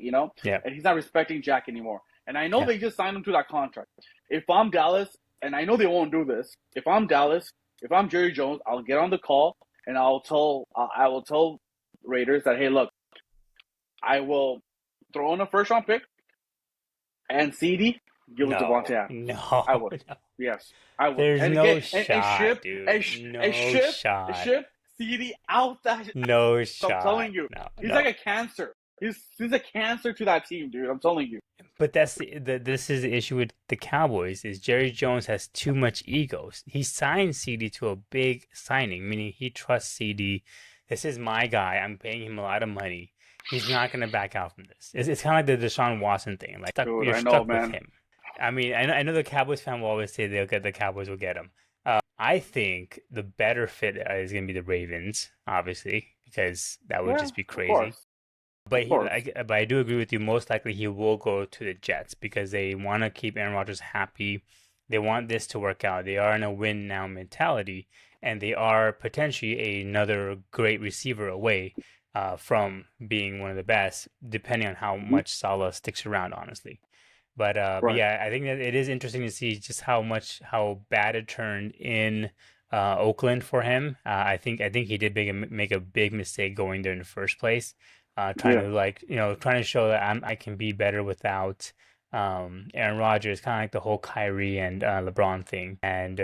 Yeah. And he's not respecting Jack anymore. And I know they just signed him to that contract. If I'm Dallas, and I know they won't do this, if I'm Dallas, if I'm Jerry Jones, I'll get on the call and I will tell Raiders that, hey, look, I will throw in a first-round pick and CD, give it to Devontae Adams. No. I would. No. Yes, I would. There's shot, dude. And ship CD out that. No shot. I'm telling you. He's like a cancer. He's a cancer to that team, dude. I'm telling you. But this is the issue with the Cowboys is Jerry Jones has too much egos. He signed CD to a big signing, meaning he trusts CD. This is my guy. I'm paying him a lot of money. He's not going to back out from this. It's kind of like the Deshaun Watson thing. Like Dude, you're I know, stuck with man. him. I mean, I know the Cowboys fan will always say they'll get the Cowboys will get him. I think the better fit is going to be the Ravens, obviously, because that would Yeah, just be of crazy. course, But of course. but I do agree with you. Most likely, he will go to the Jets because they want to keep Aaron Rodgers happy. They want this to work out. They are in a win now mentality, and they are potentially another great receiver away from being one of the best, depending on how Mhm. much Salah sticks around, honestly. But Right. yeah, I think that it is interesting to see just how bad it turned in Oakland for him. I think he did make a big mistake going there in the first place, trying Yeah. to trying to show that I can be better without Aaron Rodgers, kind of like the whole Kyrie and LeBron thing. And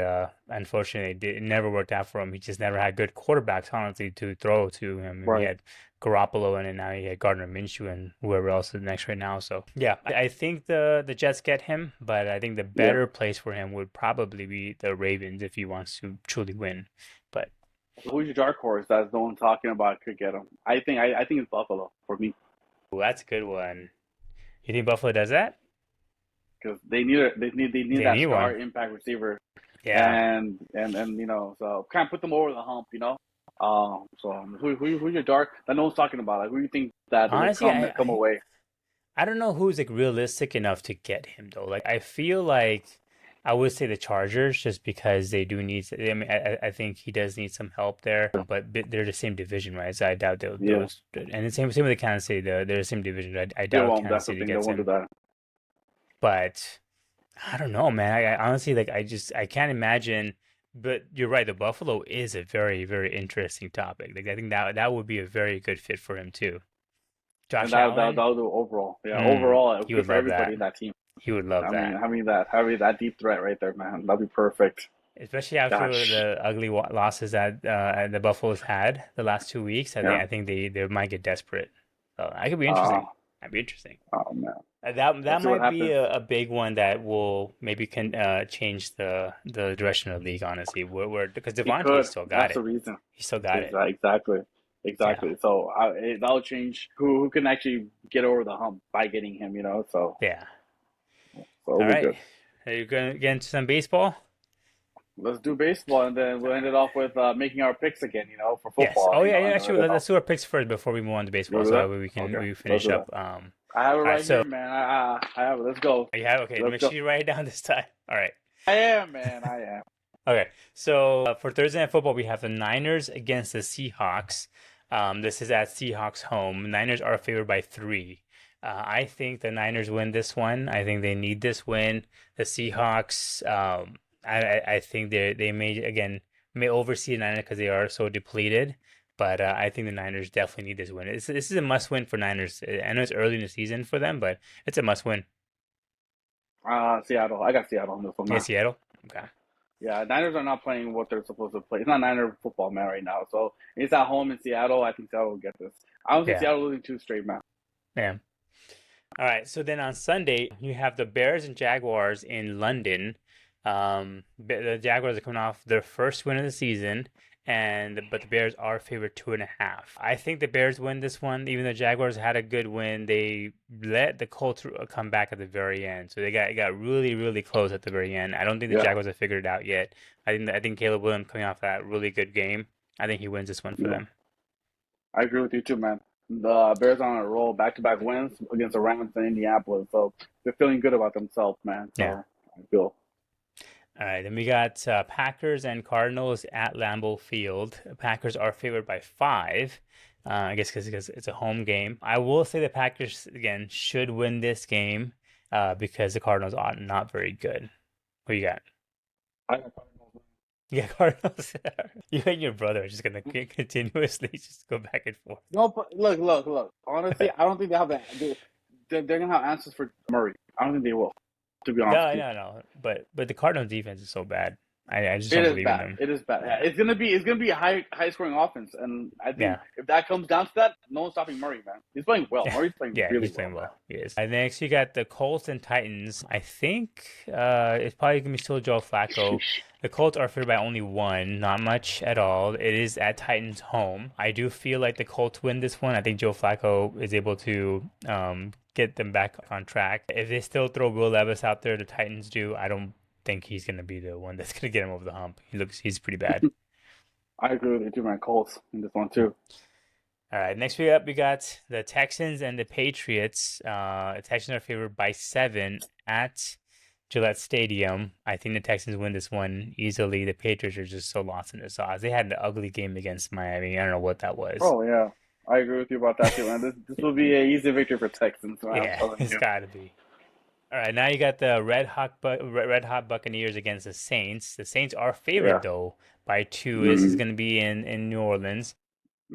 unfortunately, it never worked out for him. He just never had good quarterbacks, honestly, to throw to him. He Right. had Garoppolo, and then now he had Gardner Minshew and whoever else is next right now. So yeah, I think the Jets get him, but I think the Yeah. better place for him would probably be the Ravens if he wants to truly win. But Who's your dark horse that no one talking about could get him? I think it's Buffalo for me well, that's a good one. You think Buffalo does that? because they need They that need star one. impact receiver Yeah. and so kind of put them over the hump. Who's your dark that no one's talking about? Like who do you think that will Honestly, come away? I don't know who's like realistic enough to get him though. Like I feel like I would say the Chargers just because they do need. I mean, I think he does need some help there, but they're the same division, right? So I doubt Yeah, those. And the same with the Kansas City. They're the same division. I they doubt won't. Kansas That's the City thing. They gets won't do him. that. But I don't know, man. I honestly like. I can't imagine. But you're right. The Buffalo is a very very interesting topic. Like I think that would be a very good fit for him too. And Josh that Allen. that'll do overall. Yeah, Mm, overall, it's he good would for love everybody that. in that team. He would love I mean, that. having that deep threat right there, man, that'd be perfect. Especially after Gosh, the ugly losses that the Buffaloes had the last 2 weeks. yeah. I think they might get desperate. So that could be Uh, interesting. That'd be interesting. oh man, That let's see what might be happens. a big one that will maybe can change the direction of the league. Honestly, where because It Devontae could. still got That's the it. reason. He still got it. Exactly. Yeah, Exactly. So that'll change who can actually get over the hump by getting him. yeah. So it'll All be right. good. Are you gonna get into some baseball? Let's do baseball, and then we'll end it off with making our picks again. For Yes. football. Oh yeah, yeah. And Actually, let's do our picks first before we move on to you baseball, want to so do that that? way Okay, we let's finish do up. that. I have it All right. right here, So man. I have it. Let's go. yeah. Okay. Let's Make go. sure you write it down this time. All right. I am, man. I am. Okay, so for Thursday Night Football, we have the Niners against the Seahawks. This is at Seahawks home. Niners are favored by 3. I think the Niners win this one. I think they need this win. The Seahawks, I think they may oversee the Niners because they are so depleted. But I think the Niners definitely need this win. This is a must win for Niners. I know it's early in the season for them, but it's a must win. Seattle. I got Seattle on this one, Yeah, man. Seattle. Okay. Yeah, Niners are not playing what they're supposed to play. It's not Niner football, man, right now. So it's at home in Seattle. I think Seattle will get this. I don't see Yeah. Seattle losing 2 straight, man. Yeah. All right, so then on Sunday you have the Bears and Jaguars in London. The Jaguars are coming off their first win of the season, but the Bears are favored 2.5. I think the Bears win this one, even though Jaguars had a good win. They let the Colts come back at the very end, so they got really really close at the very end. I don't think the Yeah, Jaguars have figured it out yet. I think Caleb Williams coming off that really good game. I think he wins this one for yeah. them. I agree with you too, man. The Bears are on a roll, back-to-back wins against the Rams and Indianapolis. So they're feeling good about themselves, man. Yeah. So I feel. All right, then we got Packers and Cardinals at Lambeau Field. Packers are favored by 5. I guess because it's a home game. I will say the Packers again should win this game because the Cardinals are not very good. Who you got? I got Cardinals. Yeah, Cardinals. You and your brother are just gonna continuously just go back and forth. No, but look. Honestly, I don't think they have that. They're gonna have answers for Murray. I don't think they will. To be honest No, with you. no, no. But the Cardinals defense is so bad. I just It don't is believe in bad. them. It is bad. Yeah, Yeah. it's gonna be a high scoring offense, and I think Yeah. if that comes down to that, no one's stopping Murray, man. He's playing well. Yeah. Murray's playing Yeah, really he's well, playing man. well. He is. And next you got the Colts and Titans. I think it's probably gonna be still Joe Flacco. The Colts are favored by only one, not much at all. It is at Titans home. I do feel like the Colts win this one. I think Joe Flacco is able to get them back on track. If they still throw Will Levis out there, the Titans do. I don't think he's gonna be the one that's gonna get him over the hump. He's pretty bad. I agree with you too, man. Colts in this one too. All right, next week up, we got the Texans and the Patriots. The Texans are favored by 7 at Gillette Stadium. I think the Texans win this one easily. The Patriots are just so lost in the sauce. They had an ugly game against Miami. I don't know what that was. Oh yeah, I agree with you about that too, man. This will be an easy victory for Texans, man. I'm Yeah, telling it's you. got to be. All right, now you got the Red Hot Buccaneers against the Saints. The Saints are favored Yeah. though by 2. This is Mm, going to be in New Orleans.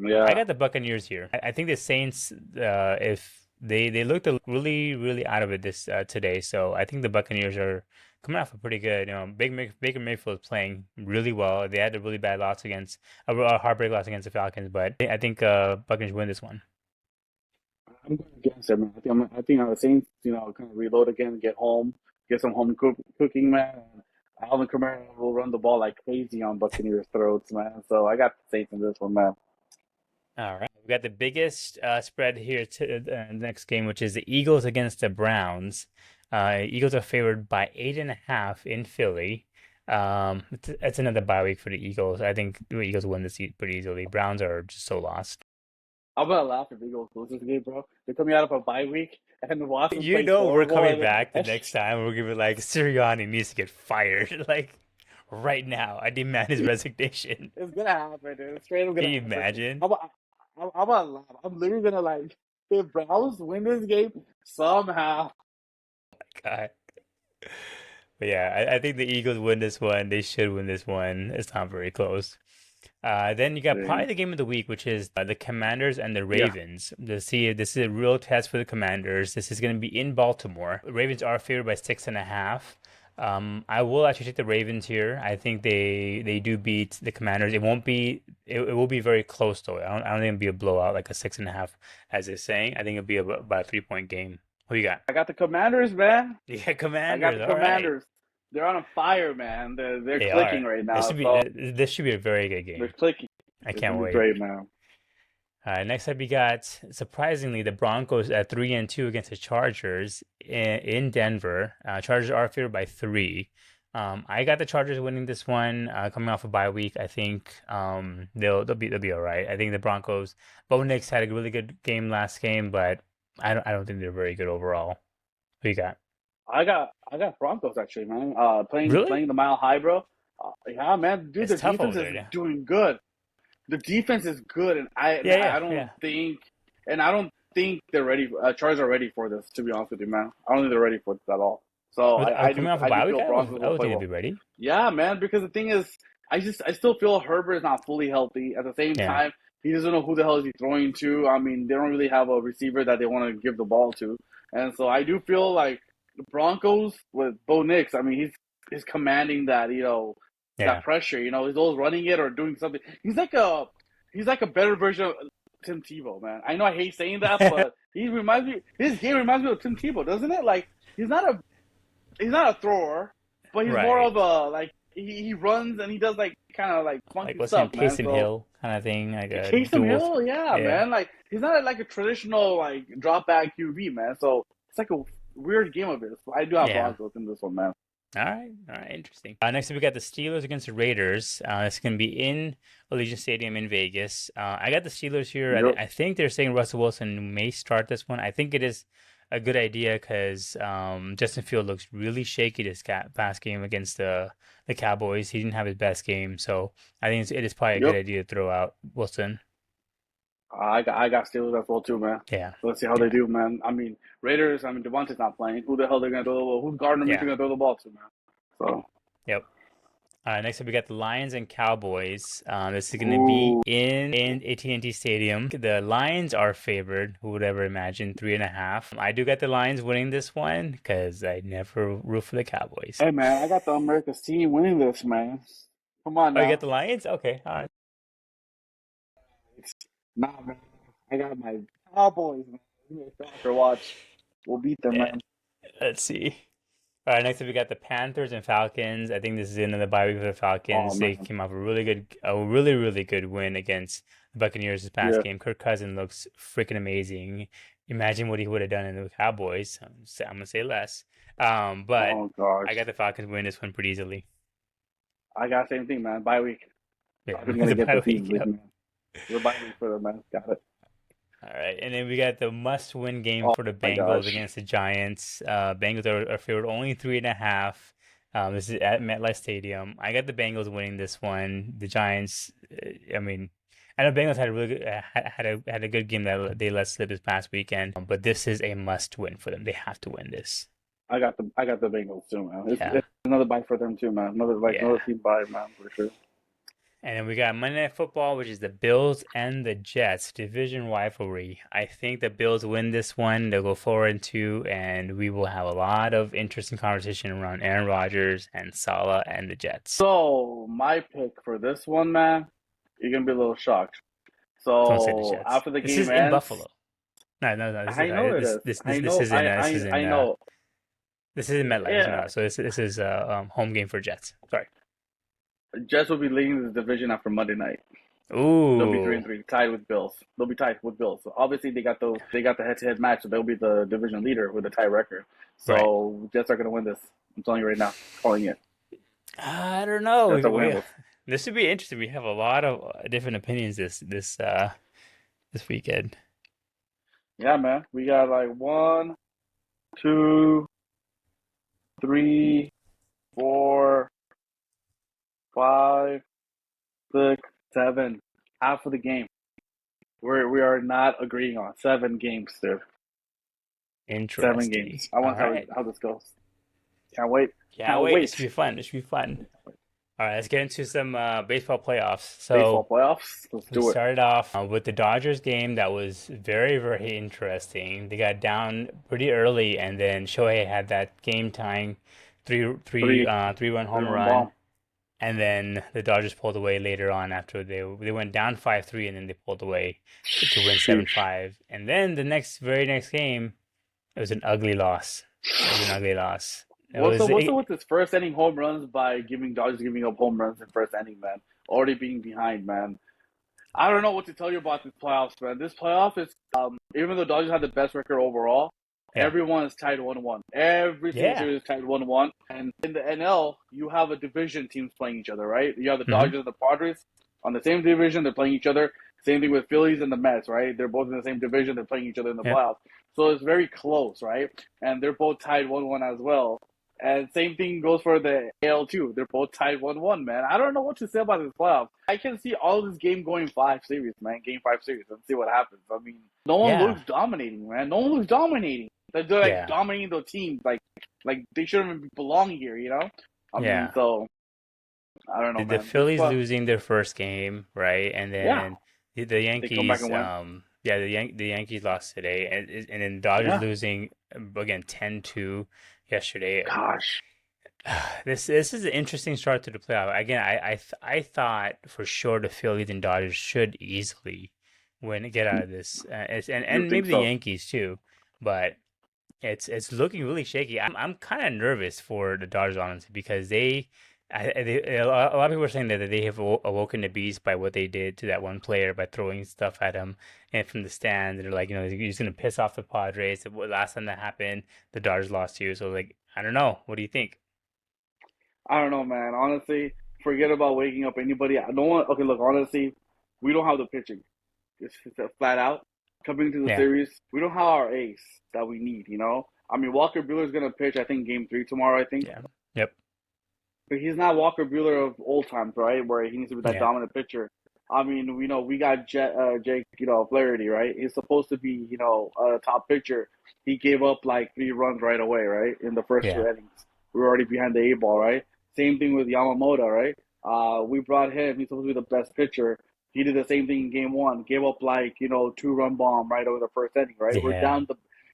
I yeah. got the Buccaneers here. I think the Saints, if they looked really really out of it this today, so I think the Buccaneers are coming off a pretty good. Baker Mayfield is playing really well. They had a really bad loss against a heartbreak loss against the Falcons, but I think Buccaneers win this one. I'm going against it, man. I think the Saints, kind of reload again, get home, get some cooking, man. And Alvin Kamara will run the ball like crazy on Buccaneers' throats, man. So I got the Saints in this one, man. All right, we got the biggest spread here to the next game, which is the Eagles against the Browns. Eagles are favored by 8.5 in Philly. It's another bye week for the Eagles. I think the Eagles win this pretty easily. Browns are just so lost. I'm gonna laugh if Eagles lose this game, bro. They're coming out of a bye week, and Watson's You playing know we're horrible, coming and, back the and next time. We're gonna be like Sirianni needs to get fired, like right now. I demand his resignation. it's gonna happen, dude. It's straight up Can gonna you happen. imagine? I'm gonna laugh. I'm literally gonna like if Browns win this game somehow. God. But yeah, I think the Eagles win this one. They should win this one. It's not very close. Then you got probably Dang. the game of the week, which is the Commanders and the Yeah, Ravens. To see if this is a real test for the Commanders. This is going to be in Baltimore. Ravens are favored by 6.5. I will actually take the Ravens here. I think they do beat the Commanders. It will be very close though. I don't think it'll be a blowout like a 6.5 as they're saying. I think it'll be about a 3 point game. Who you got? I got the Commanders, man. You got I got Commanders. the All right. Commanders. They're on a fire, man. They're They clicking are. right This now. should be So this should be a very good they're game. clicking. I It's can't gonna be wait. great, man. All right, next up we got surprisingly the Broncos at 3-2 against the Chargers in Denver. Chargers are favored by 3. I got the Chargers winning this one, coming off a bye week. I think they'll be all right. I think the Broncos. Bo Nix had a really good game last game, but I don't think they're very good overall. Who you got? I got Broncos actually, man. Playing Really? playing the mile high, bro. Yeah, man, dude, It's the tough defense over is there. Yeah, doing good. The defense is good, and yeah, I yeah, don't yeah. think, they're ready. Chargers are ready for this. To be honest with you, man, I don't think they're ready for this at all. So Coming off a I do bye week, feel Broncos I will would play think they'd be well. ready. Yeah, man, because the thing is, I still feel Herbert is not fully healthy. At the same Yeah, time, he doesn't know who the hell is he throwing to. I mean, they don't really have a receiver that they want to give the ball to, and so I do feel like the Broncos with Bo Nix. I mean, he's commanding that that yeah. pressure. He's always running it or doing something. He's like a better version of Tim Tebow, man. I know I hate saying that, but his game reminds me of Tim Tebow, doesn't it? Like he's not a he's not a thrower, but he's more Right. of a like he runs and he does like kind of like Like funky what's his name? stuff, man. Taysom So Hill kind of thing, like a Taysom dual. Hill, yeah, Yeah. man. Like he's not like a traditional like drop back QB, man. So it's like a weird game of it. So I do have Yeah. Broncos in this one, man. All right, interesting. Next up, we got the Steelers against the Raiders. It's going to be in Allegiant Stadium in Vegas. I got the Steelers here. Yep. I think they're saying Russell Wilson may start this one. I think it is a good idea because Justin Field looks really shaky this past game against the Cowboys. He didn't have his best game, so I think it is probably a good Yep. idea to throw out Wilson. I got Steelers as well too, man. Yeah, So let's see how they yeah, do, man. I mean, Raiders. I mean, Devontae's not playing. Who the hell they're gonna throw the ball? Who's Gardner Minshew yeah, gonna throw the ball to, man? So yep. Next up, we got the Lions and Cowboys. This is going to be Ooh, in AT&T Stadium. The Lions are favored. Who would ever imagine 3.5? I do got the Lions winning this one because I never root for the Cowboys. hey man, I got the America's team winning this, man. Come on Oh, you got now. the Lions? Okay, all right. Nah, man. I got my Cowboys, man. Give me a shocker watch. We'll beat them, Yeah, man. let's see. All right, next up we got the Panthers and Falcons. I think this is another bye week for the Oh Falcons. They man. came off a really good win against the Buccaneers this past Yeah. game. Kirk Cousins looks freaking amazing. Imagine what he would have done in the Cowboys. I'm gonna say less. But Oh I gosh. got the Falcons win this one pretty easily. I got the same thing, man. Bye week. Yeah, Falcons gonna the get bye this week. easily, Yep. man. We're bye week for them, man. Got it. All right, and then we got the must-win game Oh for the my Bengals gosh. against the Giants. Bengals are favored only 3.5. This is at MetLife Stadium. I got the Bengals winning this one. The Giants, I mean, I know Bengals had a really good, had a good game that they let slip this past weekend, but this is a must-win for them. They have to win this. I got the Bengals too, man. Yeah, It's another bye for them too, man. Another yeah. team bye, man, for sure. And then we got Monday Night Football, which is the Bills and the Jets division rivalry. I think the Bills win this one. They'll go 4-2, and we will have a lot of interesting conversation around Aaron Rodgers and Saleh and the Jets. So my pick for this one, man, you're gonna be a little shocked. Don't say the So Jets. after the This game is in ends, Buffalo. No, no, no. This is I know it is. I this know. is in I know. this is in MetLife. This is Yeah, not, so this is a home game for Jets. Sorry. Jets will be leading this division after Monday night. They'll be three Ooh, and three, tied with Bills. They'll be tied with Bills. So obviously, they got the head-to-head match, so they'll be the division leader with a tie record. right. So Jets are gonna win this. I'm telling you right now, calling it. I don't know. Jets are winning We this. this would be interesting. We have a lot of different opinions this weekend. Yeah, man. We got like 1, 2, 3, 4, 5, 6, 7. Half of the game. We are not agreeing on 7 games, dude. 7 games. Interesting. I All want to right. how this goes. Can't wait. Yeah, Can't wait. This should wait. be fun. This should be fun. All right, let's get into some baseball playoffs. Baseball So playoffs. Let's we do it. started off with the Dodgers game that was very interesting. They got down pretty early, and then Shohei had that game tying Three, 3-run home 3 run run, bomb. and then the Dodgers pulled away later on after they went down 5-3, and then they pulled away to win Sheesh. 7-5. And then the very next game, it was an ugly loss. It was an ugly loss. It was What's up with this first inning home runs by giving Dodgers giving up home runs in first inning, man? Already being behind, man. I don't know what to tell you about this playoffs, man. This playoff is even though Dodgers have the best record overall, yeah, everyone is tied 1-1. Every single yeah. series is tied 1-1. And in the NL, you have a division teams playing each other, right? You have the Hmm. Dodgers and the Padres on the same division. They're playing each other. Same thing with Phillies and the Mets, right? They're both in the same division. They're playing each other in the Yeah. playoffs. So it's very close, right? And they're both tied 1-1 as well. And same thing goes for the AL too. They're both tied 1-1, man. I don't know what to say about this playoff. I can see all this game going 5 series, man. Game 5 series and see what happens. I mean, no one Yeah. looks dominating, man. No one looks dominating. They're like Yeah. dominating the team. Like they shouldn't even belong here, you know? I mean, Yeah. so I don't know, The man. This Phillies playoff, losing their first game, right? And yeah, then the they come back Yankees, and win. yeah, the Yankees lost today, and then Dodgers Yeah, losing again 10-2 yesterday. gosh, This is an interesting start to the playoff. Again, I thought for sure the Phillies and Dodgers should easily get out of this, you and think maybe the so? Yankees too, but it's looking really shaky. I'm kind of nervous for the Dodgers honestly because a lot of people are saying that they have awoken the beast by what they did to that one player by throwing stuff at him and from the stands. And they're like, he's gonna piss off the Padres. Last time that happened, the Dodgers lost to you. So like, I don't know. What do you think? I don't know, man. Honestly, forget about waking up anybody. I don't want. Okay, look, honestly, we don't have the pitching. It's a flat out coming into the Yeah, series. We don't have our ace that we need. You know, I mean, Walker Buehler's gonna pitch. I think Game 3 tomorrow. I think, yeah, yep, but he's not Walker Buehler of old times, right? Where he needs to be that yeah, dominant pitcher. I mean, we got Jake, Flaherty, right? He's supposed to be, a top pitcher. He gave up like 3 runs right away, right? In the first two yeah, innings. We were already behind the 8 ball, right? Same thing with Yamamoto, right? We brought him. He's supposed to be the best pitcher. He did the same thing in game one. Gave up like 2-run bomb right over the first inning. Right, we're Yeah. down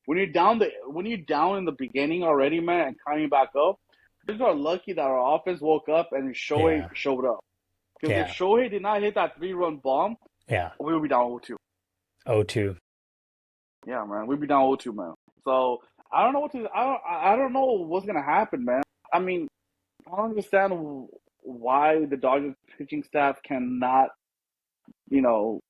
when you're down in the beginning already, man, and coming back up. We are lucky that our offense woke up and Shohei Yeah. showed up. Because if Yeah. Shohei did not hit that 3-run bomb, Yeah. we would be down 0-2. 0-2. Yeah, man, we'd be down 0-2, man. So I don't know I don't know what's gonna happen, man. I mean, I don't understand why the Dodgers pitching staff cannot, you know,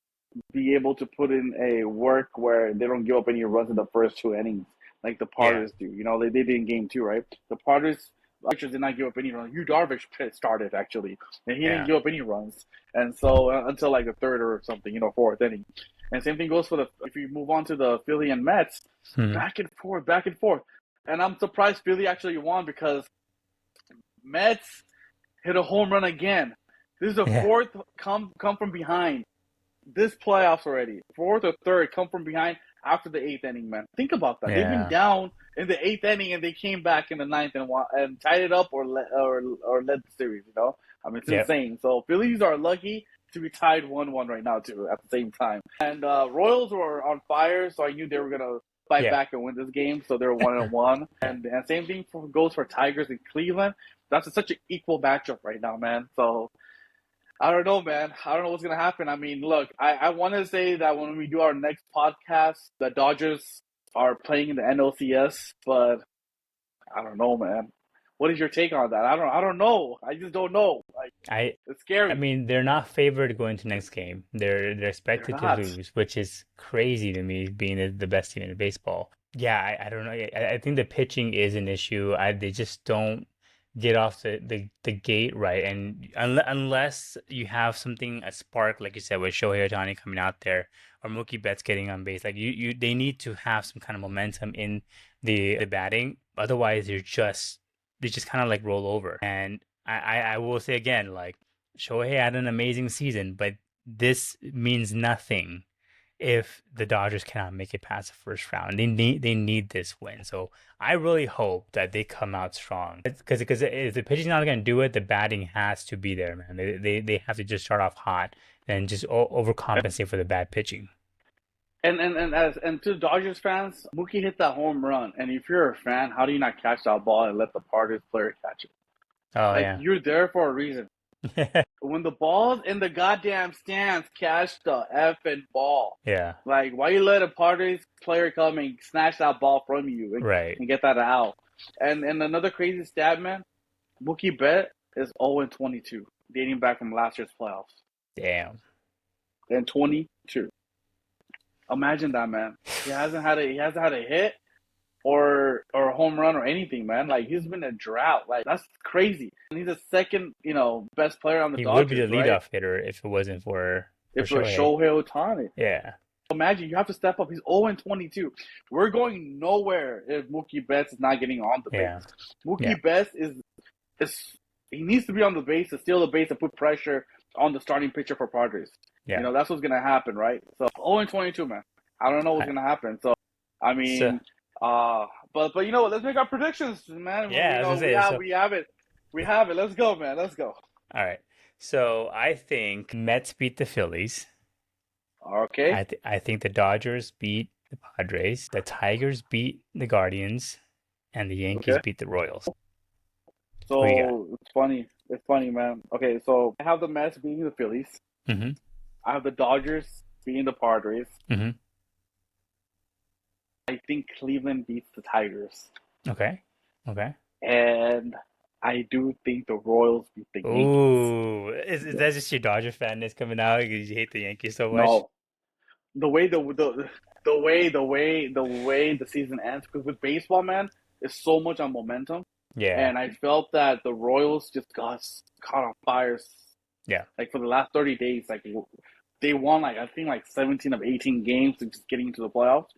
be able to put in a work where they don't give up any runs in the first two innings like the Yeah. Padres do. They did in game two, right? The Padres pitchers did not give up any runs. Yu Darvish started actually, and he didn't Yeah. give up any runs. And so until like the third or something, fourth inning. And same thing goes for if you move on to the Philly and Mets, Hmm. back and forth, back and forth. And I'm surprised Philly actually won because Mets hit a home run again. This is the Yeah. fourth come from behind. This playoffs already. Fourth or third come from behind after the eighth inning, man. Think about that. They've been Yeah. down in the eighth inning and they came back in the ninth and tied it up or led the series. I mean, it's Yep. insane. So Phillies are lucky to be tied 1-1 right now too at the same time. And Royals were on fire, so I knew they were gonna fight Yeah. back and win this game. So they're 1-1. And same thing goes for Tigers in Cleveland. That's such an equal matchup right now, man. So I don't know, man. I don't know what's gonna happen. I mean, look, I want to say that when we do our next podcast, the Dodgers are playing in the NLCS, but I don't know, man. What is your take on that? I don't know. I just don't know. Like, I it's I scary. mean, they're not favored going to next game. They're They're expected to not. lose, which is crazy to me, being the best team in baseball. Yeah, I don't know. I think the pitching is an issue. They just don't get off the gate right, and unless you have something a spark, like you said, with Shohei Ohtani coming out there or Mookie Betts getting on base, like they need to have some kind of momentum in the batting. Otherwise, they just kind of like roll over. And I will say again, like Shohei had an amazing season, but this means nothing if the Dodgers cannot make it past the first round. They need this win. So I really hope that they come out strong. Because if the pitching's not going to do it, the batting has to be there, man. They have to just start off hot and just overcompensate for the bad pitching. And to Dodgers fans, Mookie hit that home run, and if you're a fan, how do you not catch that ball and let the Padres player catch it? Oh Like yeah. you're there for a reason. When the ball's in the goddamn stands, catch the effing ball. Yeah. Like, why you let a Padres player come and snatch that ball from you Right. and get that out? And another crazy stat, man, Mookie Bet is 0-22, dating back from last year's playoffs. Damn. And 22. Imagine that, man. He hasn't had a hit or a home run or anything, man. Like he's been a drought. Like that's crazy. And he's the second, best player on the He would be the Dodgers, right? leadoff hitter if it wasn't for If we're Shohei. Shohei Ohtani. Yeah. Imagine you have to step up. He's 0-22. We're going nowhere if Mookie Betts is not getting on the Yeah. base. Mookie Yeah. Betts is he needs to be on the base to steal the base and put pressure on the starting pitcher for Padres. Yeah. That's what's gonna happen, right? So 0-22, man. I don't know what's I, gonna happen. So I so mean, but you know what? Let's make our predictions, man. yeah, I was gonna We say have so. we have it. We have it. Let's go, man. Let's go. All right. So I think Mets beat the Phillies. Okay. I think the Dodgers beat the Padres. The Tigers beat the Guardians, and the Yankees Okay. beat the Royals. Who you got? So it's funny. It's funny, man. Okay, so I have the Mets beating the Phillies. Mm-hmm. I have the Dodgers beating the Padres. Mm-hmm. I think Cleveland beats the Tigers. Okay. Okay. And I do think the Royals beat the Yankees. Ooh, is that just your Dodger fanness coming out because you hate the Yankees so much? No, the way the season ends, because with baseball, man, it's so much on momentum. Yeah. And I felt that the Royals just got caught on fire. Yeah. Like for the last 30 days, like they won like I think like 17 of 18 games to just getting into the playoffs.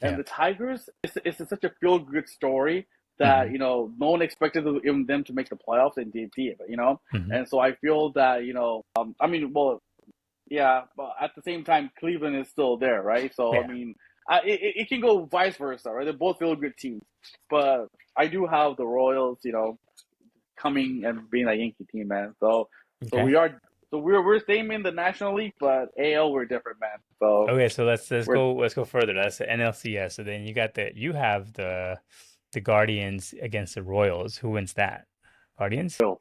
And Yeah. the Tigers, it's such a feel good story that Mm-hmm. no one expected them to make the playoffs, and they did. Mm-hmm. And so I feel that I mean, well, yeah, but at the same time, Cleveland is still there, right? So I Yeah. mean, it can go vice versa, right? They both feel good teams, but I do have the Royals, coming and being a Yankee team, man. So Okay. we're same in the National League, but AL we're different, man. So Okay, so let's we're go further. That's the NLCS. So then you have the Guardians against the Royals. Who wins that? Guardians? Royals.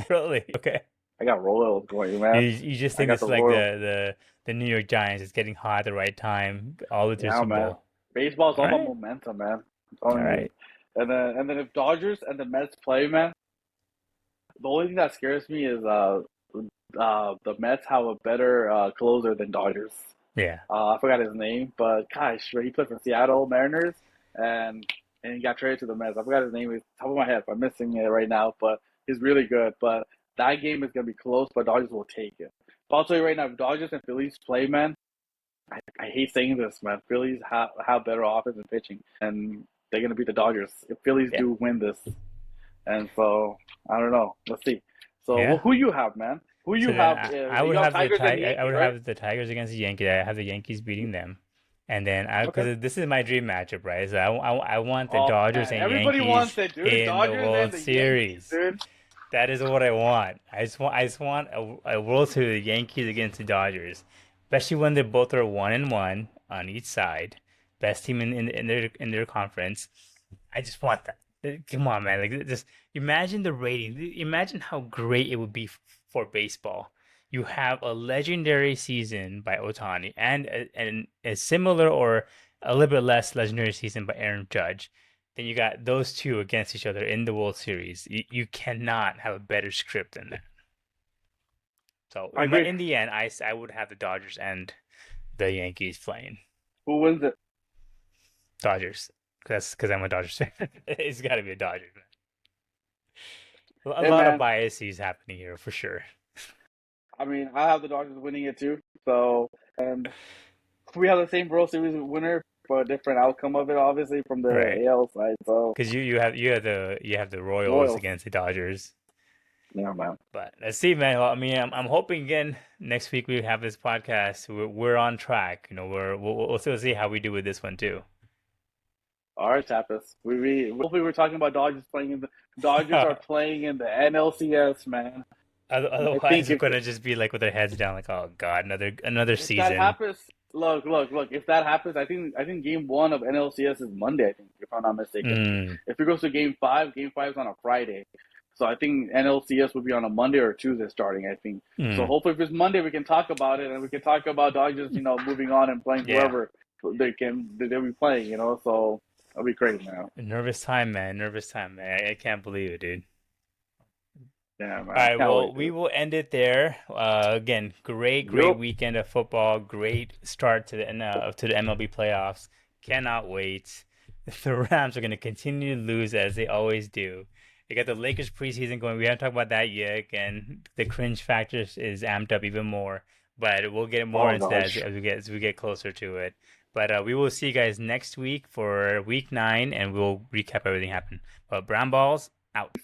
Really? Okay. I got Royals going, You man. you just I think got it's the like Royals. the New York Giants is getting hot at the right time, all with their Yeah, Super man. Bowl. Baseball's All all about right. momentum, man. I'm All telling you. right. And then if Dodgers and the Mets play, man, the only thing that scares me is the Mets have a better closer than Dodgers. Yeah. I forgot his name, but gosh, he played for Seattle Mariners and he got traded to the Mets. I forgot his name. It's top of my head. I'm missing it right now, but he's really good. But that game is gonna be close, but Dodgers will take it. But I'll tell you right now, if Dodgers and Phillies play, man, I hate saying this, man. Phillies have better offense and pitching, and they're gonna beat the Dodgers if Phillies Yeah. do win this. And so I don't know. Let's see. So Yeah. who you have, man? Who So you then have? I would You have have Tigers and I Yankees, would right? have the Tigers against the Yankees. I have the Yankees beating them, and then Okay. because this is my dream matchup, right? So I want the Oh Dodgers man, and everybody wants Yankees it, dude. in the Dodgers and World the Yankees, Series. dude. That is what I want. I just want a World Series, the Yankees against the Dodgers, especially when they both are 1-1 on each side, best team in their conference. I just want that. Come on, man! Like just imagine the rating. Imagine how great it would be for baseball. You have a legendary season by Otani and a similar or a little bit less legendary season by Aaron Judge. Then you got those two against each other in the World Series. You cannot have a better script than that. So I agree. in the end, I would have the Dodgers and the Yankees playing. Who wins it? Dodgers. That's because I'm a Dodgers fan. It's got to be a Dodgers. A Hey lot of man, biases happening here for sure. I mean, I have the Dodgers winning it too. So, and we have the same World Series winner, but a different outcome of it, obviously, from the Right. AL side. So, Because you have the Royals Royals. against the Dodgers. Yeah, man. But let's see, man. Well, I mean, I'm hoping again next week we have this podcast. We're on track. You know, we'll still see how we do with this one too. All right, Tapas. Hopefully we're talking about Dodgers playing in the Dodgers are playing in the NLCS, man. I Otherwise, think we're gonna just be like with our heads down, like, oh God, another if that season. happens, look. If that happens, I think Game One of NLCS is Monday. I think, if I'm not mistaken. Mm, If it goes to Game Five is on a Friday. So I think NLCS would be on a Monday or Tuesday starting. I think. So mm. hopefully, if it's Monday, we can talk about it and we can talk about Dodgers, moving on and playing Yeah, whoever they'll be playing. So that'll be great, man. nervous time, man. Nervous time, man. I can't believe it, dude. Yeah, All man. right, Can't well, wait, we dude. will end it there. Again, great Yup. weekend of football. Great start to the MLB playoffs. Cannot wait. The Rams are going to continue to lose as they always do. They got the Lakers preseason going. We haven't talked about that yet. Again, the cringe factor is amped up even more. But we'll get more Oh into that gosh. as we get closer to it. But we will see you guys next week for week 9, and we'll recap everything happened. But Brown Balls out.